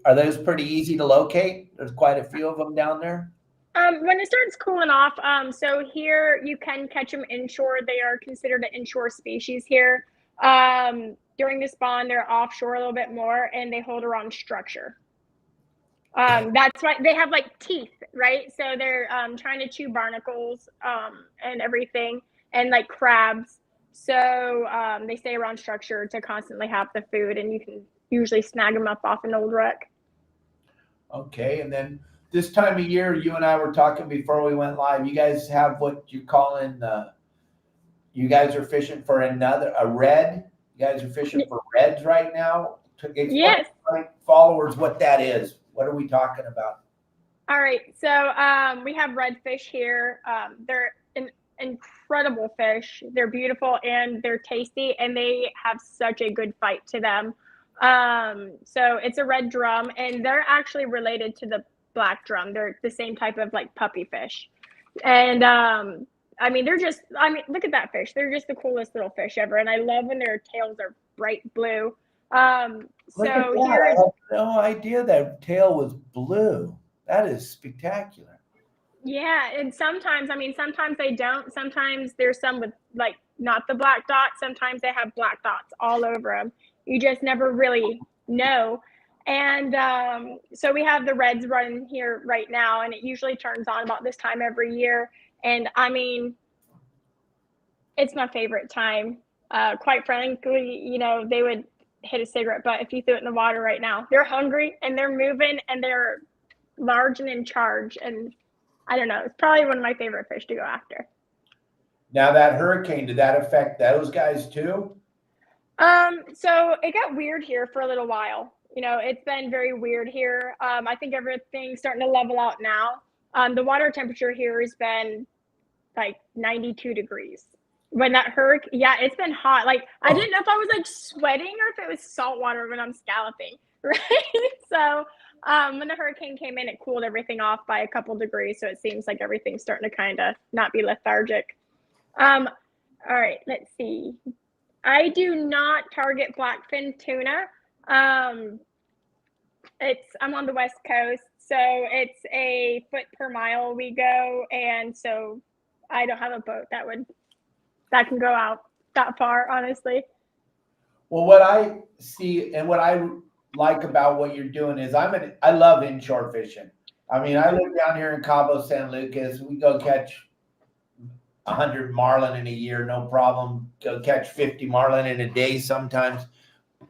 Are those pretty easy to locate? There's quite a few of them down there. When it starts cooling off, so here you can catch them inshore. They are considered an inshore species here. During the spawn, they're offshore a little bit more, and they hold around structure. That's why they have like teeth, right? So they're trying to chew barnacles and everything, and like crabs. So they stay around structure to constantly have the food, and you can usually snag them up off an old wreck. Okay, and then this time of year, you and I were talking before we went live. You guys have what you call you guys are fishing for a red. You guys are fishing for reds right now. Yes. Explain to followers what that is. What are we talking about? All right, so we have redfish here. They're an incredible fish. They're beautiful and they're tasty, and they have such a good fight to them. So it's a red drum, and they're actually related to the black drum. They're the same type of like puppy fish. And I mean, look at that fish. They're just the coolest little fish ever. And I love when their tails are bright blue. Look at that. I had no idea that tail was blue. That is spectacular. Yeah, and sometimes they don't. Sometimes there's some with like not the black dots. Sometimes they have black dots all over them. You just never really know. And so we have the reds running here right now, and it usually turns on about this time every year. And I mean, it's my favorite time. Quite frankly, you know, they would hit a cigarette butt if you threw it in the water right now. They're hungry and they're moving and they're large and in charge. And I don't know, it's probably one of my favorite fish to go after. Now that hurricane, did that affect those guys too? So it got weird here for a little while. You know, it's been very weird here. I think everything's starting to level out now. The water temperature here has been like 92 degrees. When that hurricane, yeah, it's been hot. Like, I didn't know if I was like sweating or if it was salt water when I'm scalloping, right? So when the hurricane came in, it cooled everything off by a couple degrees. So it seems like everything's starting to kind of not be lethargic. All right, let's see. I do not target blackfin tuna. I'm on the West Coast, so it's a foot per mile we go, and so I don't have a boat that can go out that far, honestly. Well, what I see and what I like about what you're doing is I love inshore fishing. I mean, I live down here in Cabo San Lucas. We go catch 100 marlin in a year, no problem. Go catch 50 marlin in a day sometimes,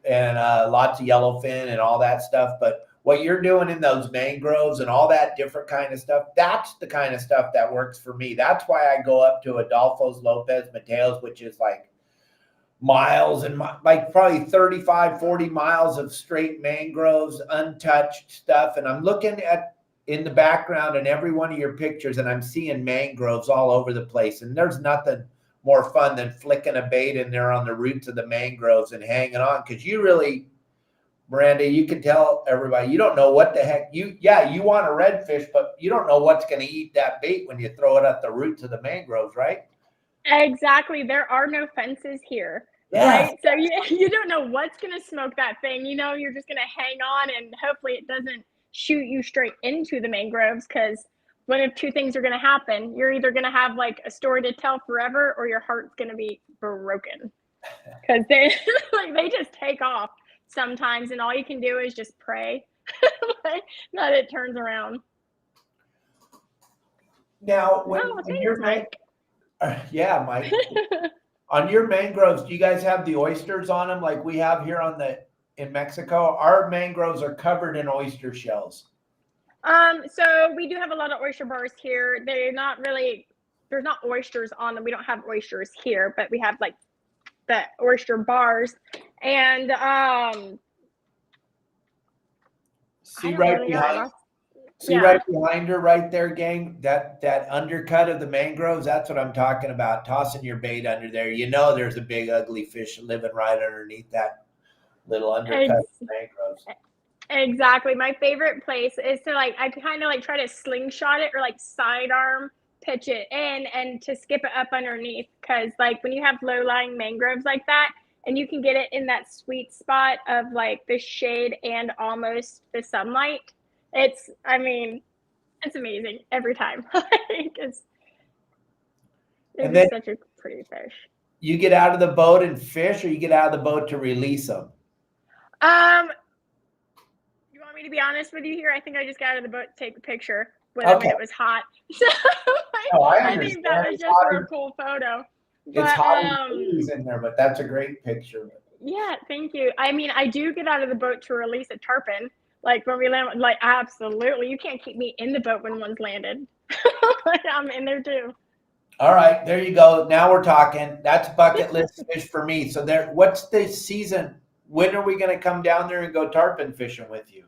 and lots of yellowfin and all that stuff. But what you're doing in those mangroves and all that different kind of stuff, that's the kind of stuff that works for me. That's why I go up to Adolfo's Lopez Mateos, which is like miles and like probably 35, 40 miles of straight mangroves, untouched stuff. And I'm looking at in the background in every one of your pictures, and I'm seeing mangroves all over the place. And there's nothing more fun than flicking a bait in there on the roots of the mangroves and hanging on, because you really, Miranda, you can tell everybody, you don't know what the heck you want a redfish, but you don't know what's going to eat that bait when you throw it at the roots of the mangroves, right? Exactly. There are no fences here. Yeah. Right? So you don't know what's going to smoke that thing. You know, you're just going to hang on, and hopefully it doesn't shoot you straight into the mangroves, because one of two things are going to happen. You're either going to have like a story to tell forever, or your heart's going to be broken, because they just take off sometimes, and all you can do is just pray that it turns around. Now, when you're Mike. Mike, on your mangroves, do you guys have the oysters on them like we have here in Mexico? Our mangroves are covered in oyster shells. So we do have a lot of oyster bars here. They're not really, there's not oysters on them. We don't have oysters here, but we have like the oyster bars. And right behind her right there, gang, that undercut of the mangroves, that's what I'm talking about. Tossing your bait under there. You know there's a big ugly fish living right underneath that little undercut of mangroves. Exactly. My favorite place is to I kind of try to slingshot it or sidearm pitch it in and to skip it up underneath, because like when you have low-lying mangroves like that and you can get it in that sweet spot of like the shade and almost the sunlight, it's amazing every time. it's And then such a pretty fish. you get out of the boat and fish, or you get out of the boat to release them? You want me to be honest with you here? I think I just got out of the boat to take a picture with him, and it was hot. So I think that was just for a cool photo. It's hot in there, but that's a great picture. Yeah, thank you. I mean, I do get out of the boat to release a tarpon. Like when we land, like absolutely. You can't keep me in the boat when one's landed. I'm in there too. All right, there you go. Now we're talking. That's bucket list fish for me. So there, what's the season? When are we going to come down there and go tarpon fishing with you?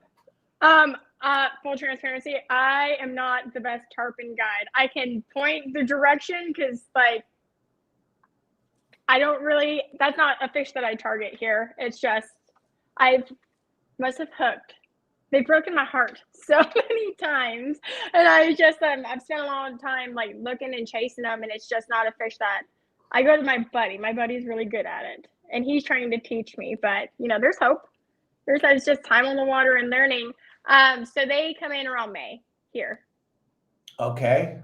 Full transparency, I am not the best tarpon guide. I can point the direction because like I don't really, that's not a fish that I target here. It's just, I must have hooked. They've broken my heart so many times. And I just, I've spent a long time like looking and chasing them, and it's just not a fish that I go to my buddy. My buddy's really good at it, and he's trying to teach me, but you know, there's hope. It's just time on the water and learning. So they come in around May here. Okay.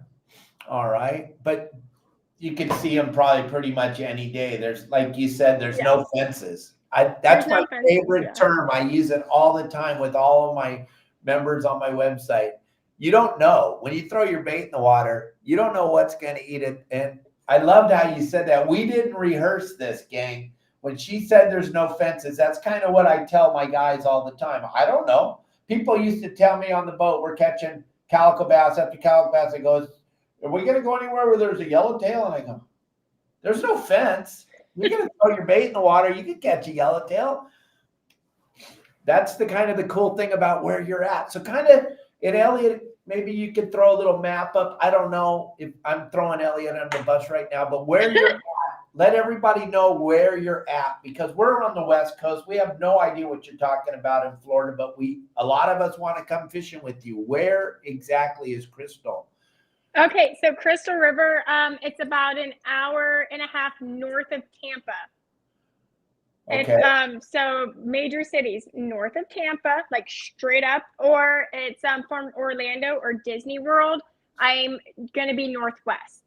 All right. But you can see them probably pretty much any day. There's, like you said, there's no fences. That's my favorite term. I use it all the time with all of my members on my website. You don't know. When you throw your bait in the water, you don't know what's going to eat it. And I loved how you said that. We didn't rehearse this, gang. When she said there's no fences, that's kind of what I tell my guys all the time. I don't know. People used to tell me on the boat, we're catching calico bass after calico bass. It goes, are we going to go anywhere where there's a yellowtail? And I go, there's no fence. You're going to throw your bait in the water. You can catch a yellowtail. That's the kind of the cool thing about where you're at. So kind of in Elliott, maybe you could throw a little map up. I don't know if I'm throwing Elliott under the bus right now, but where you're at, let everybody know where you're at, because we're on the West Coast. We have no idea what you're talking about in Florida, but a lot of us want to come fishing with you. Where exactly is Crystal? Okay, so Crystal River, it's about an hour and a half north of Tampa. Okay. It's so major cities north of Tampa, like straight up, or it's from Orlando or Disney World. I'm gonna be northwest.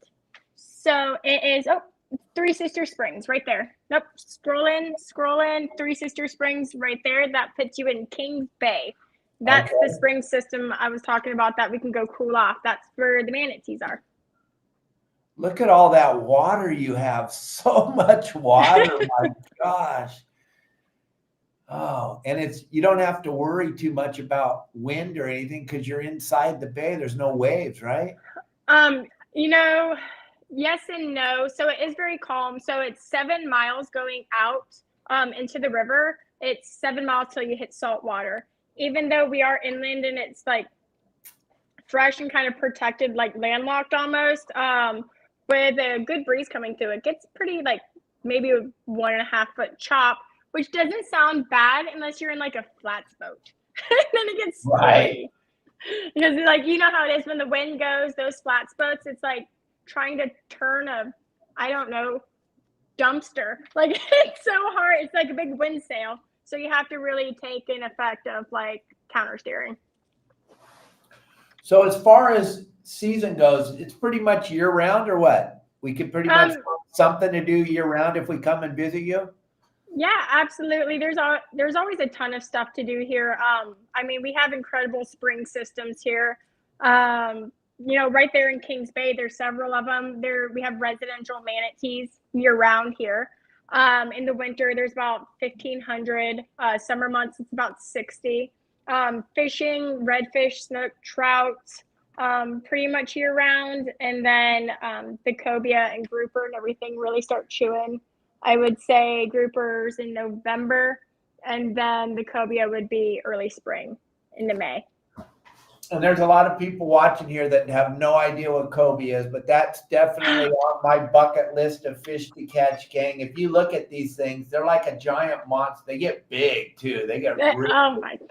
So it is Three Sister Springs right there. Nope, scroll in, Three Sister Springs right there. That puts you in Kings Bay. That's the spring system I was talking about that we can go cool off. That's where the manatees are. Look at all that water you have. So much water. My gosh. Oh, and you don't have to worry too much about wind or anything because you're inside the bay. There's no waves, right? You know, yes and no. So it is very calm. So it's 7 miles going out into the river. It's 7 miles till you hit saltwater. Even though we are inland and it's like fresh and kind of protected, like landlocked almost, with a good breeze coming through, it gets pretty like maybe a 1.5 foot chop, which doesn't sound bad unless you're in like a flats boat. Then it gets scary. Because like, you know how it is when the wind goes, those flats boats, it's like trying to turn a, I don't know, dumpster. Like it's so hard. It's like a big wind sail. So you have to really take an effect of like counter steering. So as far as season goes, it's pretty much year round, or what? We could pretty much find something to do year round if we come and visit you. Yeah, absolutely. There's always a ton of stuff to do here. I mean, we have incredible spring systems here. You know, right there in Kings Bay, there's several of them. We have residential manatees year round here. In the winter, there's about 1,500. Summer months, it's about 60. Fishing, redfish, snook, trout, pretty much year round. And then the cobia and grouper and everything really start chewing. I would say groupers in November, and then the cobia would be early spring into May. And there's a lot of people watching here that have no idea what cobia is, but that's definitely on my bucket list of fish to catch, gang. If you look at these things, they're like a giant monster. They get big too. They get really oh my God.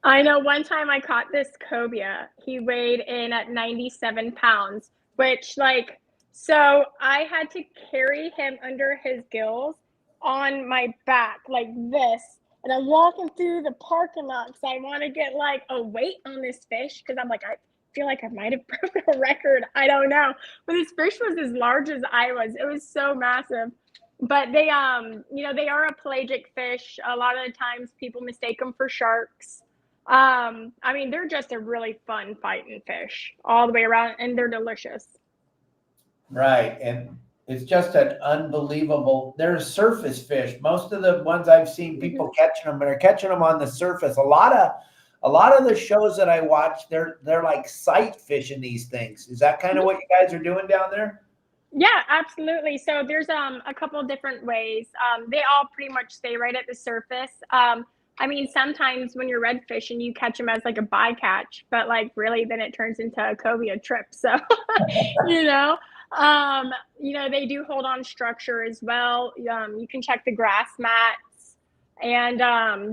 I know one time I caught this cobia. He weighed in at 97 pounds, which like, so I had to carry him under his gills on my back like this. And I'm walking through the parking lot because I want to get like a weight on this fish because I'm like, I feel like I might have broken a record. I don't know. But this fish was as large as I was. It was so massive. But they, you know, they are a pelagic fish. A lot of the times people mistake them for sharks. I mean, they're just a really fun fighting fish all the way around, and they're delicious. Right. And it's just an unbelievable, they're surface fish. Most of the ones I've seen people catching them, but are catching them on the surface. A lot of the shows that I watch, they're like sight fishing these things. Is that kind of what you guys are doing down there? Yeah, absolutely. So there's a couple of different ways. They all pretty much stay right at the surface. I mean, sometimes when you're red fishing, you catch them as like a bycatch, but like really then it turns into a cobia trip. So, you know, they do hold on structure as well. You can check the grass mats, and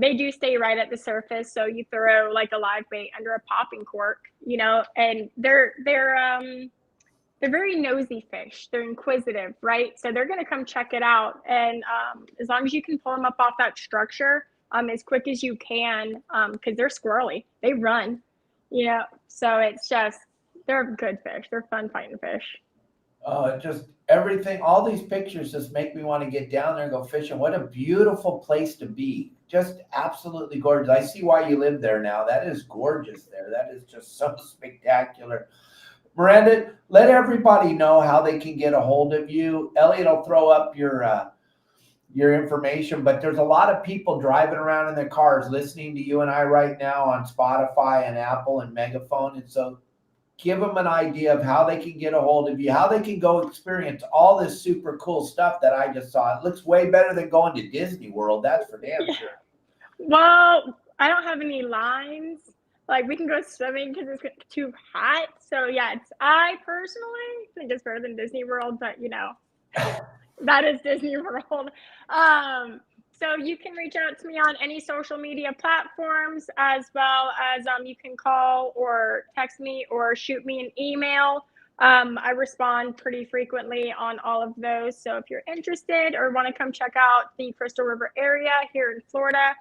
they do stay right at the surface. So you throw like a live bait under a popping cork, you know, and they're very nosy fish. They're inquisitive, right? So they're going to come check it out. And as long as you can pull them up off that structure as quick as you can, because they're squirrely. They run, you know. So it's just, they're good fish. They're fun fighting fish. Oh, it just everything, all these pictures just make me want to get down there and go fishing. What a beautiful place to be. Just absolutely gorgeous. I see why you live there now. That is gorgeous there. That is just so spectacular. Miranda, let everybody know how they can get a hold of you. Elliot will throw up your information, but there's a lot of people driving around in their cars listening to you and I right now on Spotify and Apple and Megaphone. And so give them an idea of how they can get a hold of you, how they can go experience all this super cool stuff that I just saw. It looks way better than going to Disney World. That's for damn sure. Well, I don't have any lines. Like we can go swimming because it's too hot. So yeah, I personally think it's better than Disney World, but you know, that is Disney World. So you can reach out to me on any social media platforms, as well as you can call or text me or shoot me an email. I respond pretty frequently on all of those. So if you're interested or want to come check out the Crystal River area here in Florida,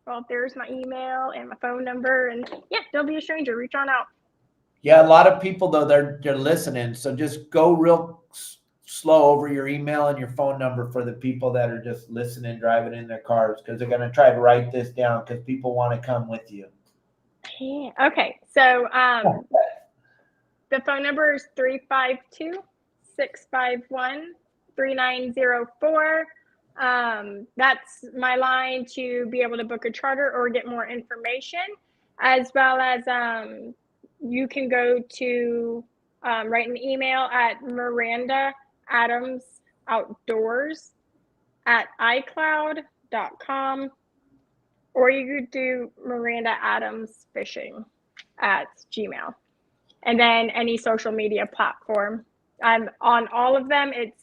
well, there's my email and my phone number, and yeah, don't be a stranger. Reach on out. Yeah, a lot of people though, they're listening. So just go real slow over your email and your phone number for the people that are just listening, driving in their cars, because they're going to try to write this down because people want to come with you. Yeah. Okay. So the phone number is 352-651-3904. That's my line to be able to book a charter or get more information, as well as you can go to write an email at mirandaadamsoutdoors@icloud.com, or you could do mirandaadamsfishing@gmail, and then any social media platform. I'm on all of them. It's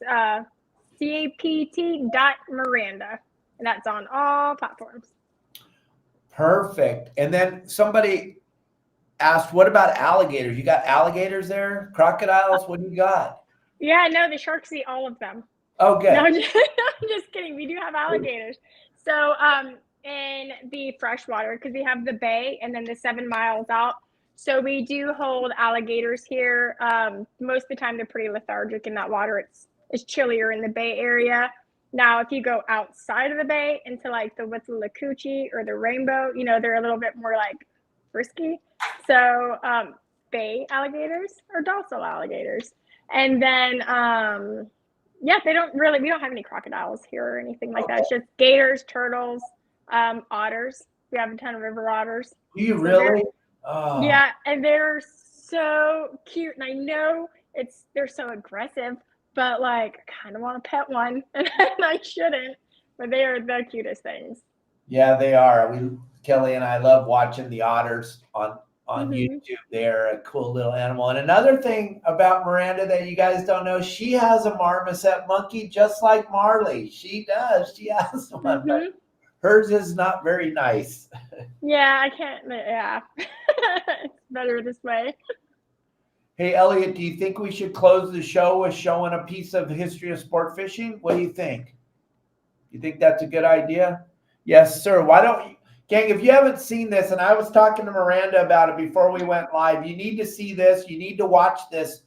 capt.miranda, and that's on all platforms. Perfect. And then somebody asked, what about alligators? You got alligators there? Crocodiles? What do you got? Yeah, no, the sharks eat all of them. Oh, good. No, I'm just kidding. We do have alligators. So in the freshwater, because we have the bay and then the 7 miles out. So we do hold alligators here. Most of the time, they're pretty lethargic in that water. It's chillier in the bay area. Now, if you go outside of the bay into like the Withlacoochee or the Rainbow, you know, they're a little bit more like frisky. So bay alligators are docile alligators. And then, yeah, we don't have any crocodiles here or anything like that. It's just gators, turtles, otters. We have a ton of river otters. Do you really? Oh. Yeah, and they're so cute. And I know they're so aggressive, but like I kind of want to pet one, and I shouldn't. But they are the cutest things. Yeah, they are. Kelly and I love watching the otters on YouTube. They're a cool little animal. And another thing about Miranda that you guys don't know, she has a marmoset monkey just like Marley. She does. She has one, but hers is not very nice. Yeah, I can't. Yeah, it's better this way. Hey, Elliot, do you think we should close the show with showing a piece of history of sport fishing? What do you think? You think that's a good idea? Yes, sir. Why don't you, gang, if you haven't seen this, and I was talking to Miranda about it before we went live, you need to see this. You need to watch this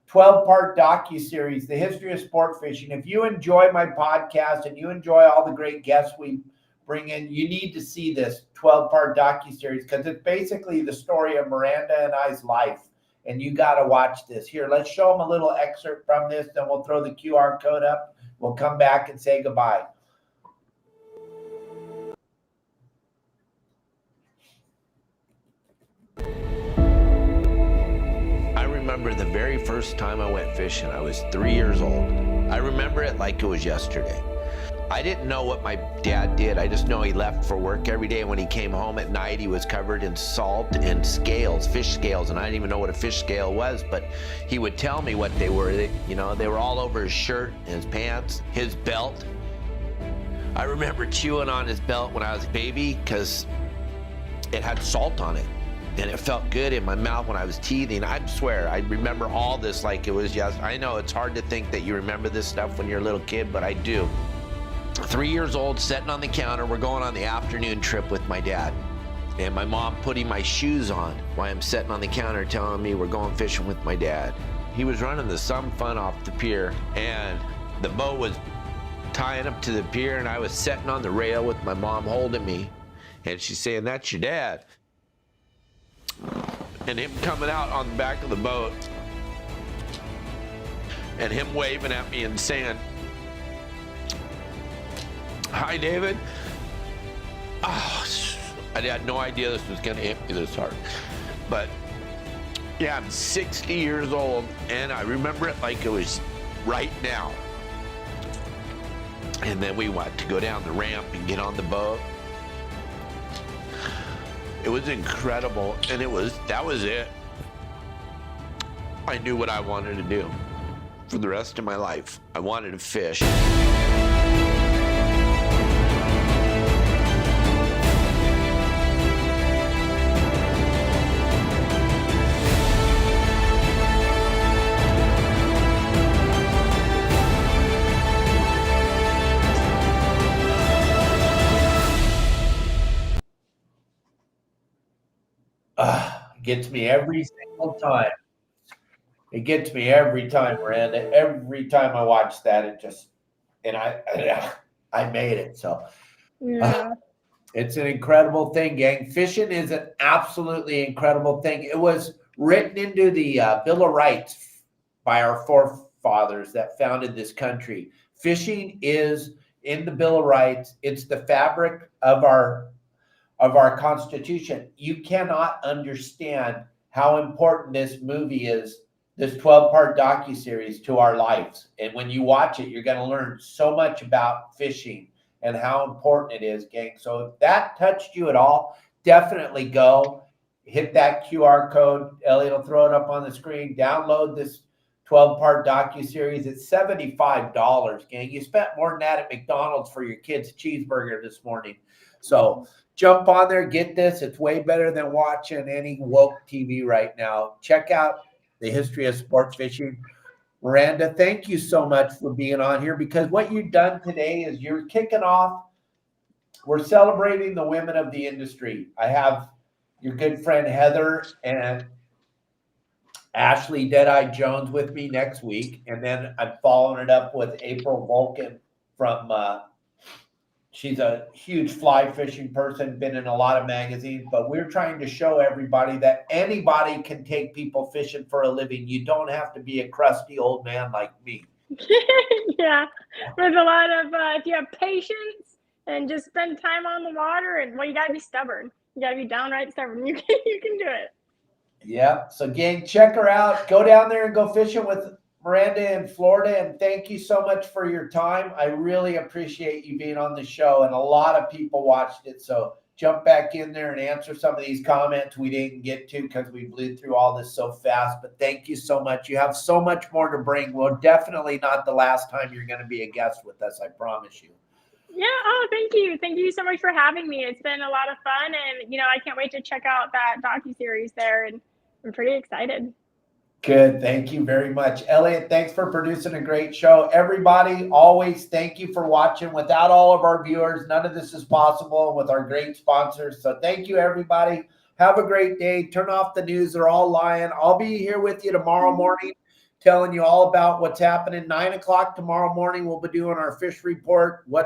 12-part docuseries, The History of Sport Fishing. If you enjoy my podcast and you enjoy all the great guests we bring in, you need to see this 12-part docuseries because it's basically the story of Miranda and I's life. And you got to watch this. Here, let's show them a little excerpt from this. Then we'll throw the QR code up. We'll come back and say goodbye. I remember the very first time I went fishing. I was 3 years old. I remember it like it was yesterday. I didn't know what my dad did. I just know he left for work every day. When he came home at night, he was covered in salt and scales, fish scales, and I didn't even know what a fish scale was, but he would tell me what they were. They were all over his shirt, his pants, his belt. I remember chewing on his belt when I was a baby because it had salt on it. And it felt good in my mouth when I was teething. I swear, I remember all this like it was I know it's hard to think that you remember this stuff when you're a little kid, but I do. 3 years old, sitting on the counter. We're going on the afternoon trip with my dad. And my mom putting my shoes on while I'm sitting on the counter telling me we're going fishing with my dad. He was running the Some Fun off the pier, and the boat was tying up to the pier, and I was sitting on the rail with my mom holding me. And she's saying, "That's your dad." And him coming out on the back of the boat and him waving at me and saying, "Hi, David." Oh, I had no idea this was going to hit me this hard. But yeah, I'm 60 years old and I remember it like it was right now. And then we went to go down the ramp and get on the boat. It was incredible, and that was it. I knew what I wanted to do for the rest of my life. I wanted to fish. Gets me every single time. It gets me every time, Miranda. Every time I watch that, I made it. So Yeah. it's an incredible thing, gang. Fishing is an absolutely incredible thing. It was written into the Bill of Rights by our forefathers that founded this country. Fishing is in the Bill of Rights. It's the fabric of our Constitution. You cannot understand how important this movie is, this 12-part docuseries to our lives. And when you watch it, you're going to learn so much about fishing and how important it is, gang. So if that touched you at all, definitely go hit that QR code. Elliot will throw it up on the screen. Download this 12-part docuseries. It's $75, gang. You spent more than that at McDonald's for your kids' cheeseburger this morning. So jump on there, get this. It's way better than watching any woke TV right now. Check out The History of Sport Fishing. Miranda, thank you so much for being on here, because what you've done today is you're kicking off. We're celebrating the women of the industry. I have your good friend Heather and Ashley Deadeye Jones with me next week. And then I'm following it up with April Vulcan from she's a huge fly fishing person, been in a lot of magazines, but we're trying to show everybody that anybody can take people fishing for a living. You don't have to be a crusty old man like me. Yeah, there's a lot of, if you have patience and just spend time on the water, and well, you got to be stubborn. You got to be downright stubborn. You can do it. Yeah. So gang, check her out. Go down there and go fishing with Miranda in Florida, and thank you so much for your time. I really appreciate you being on the show, and a lot of people watched it. So jump back in there and answer some of these comments we didn't get to because we blew through all this so fast. But thank you so much. You have so much more to bring. Well, definitely not the last time you're going to be a guest with us, I promise you. Yeah. Oh, thank you. Thank you so much for having me. It's been a lot of fun, and I can't wait to check out that docuseries there, and I'm pretty excited. Good. Thank you very much. Elliot, thanks for producing a great show. Everybody, always thank you for watching. Without all of our viewers, none of this is possible with our great sponsors. So thank you, everybody. Have a great day. Turn off the news. They're all lying. I'll be here with you tomorrow morning telling you all about what's happening. 9 o'clock tomorrow morning, we'll be doing our fish report. What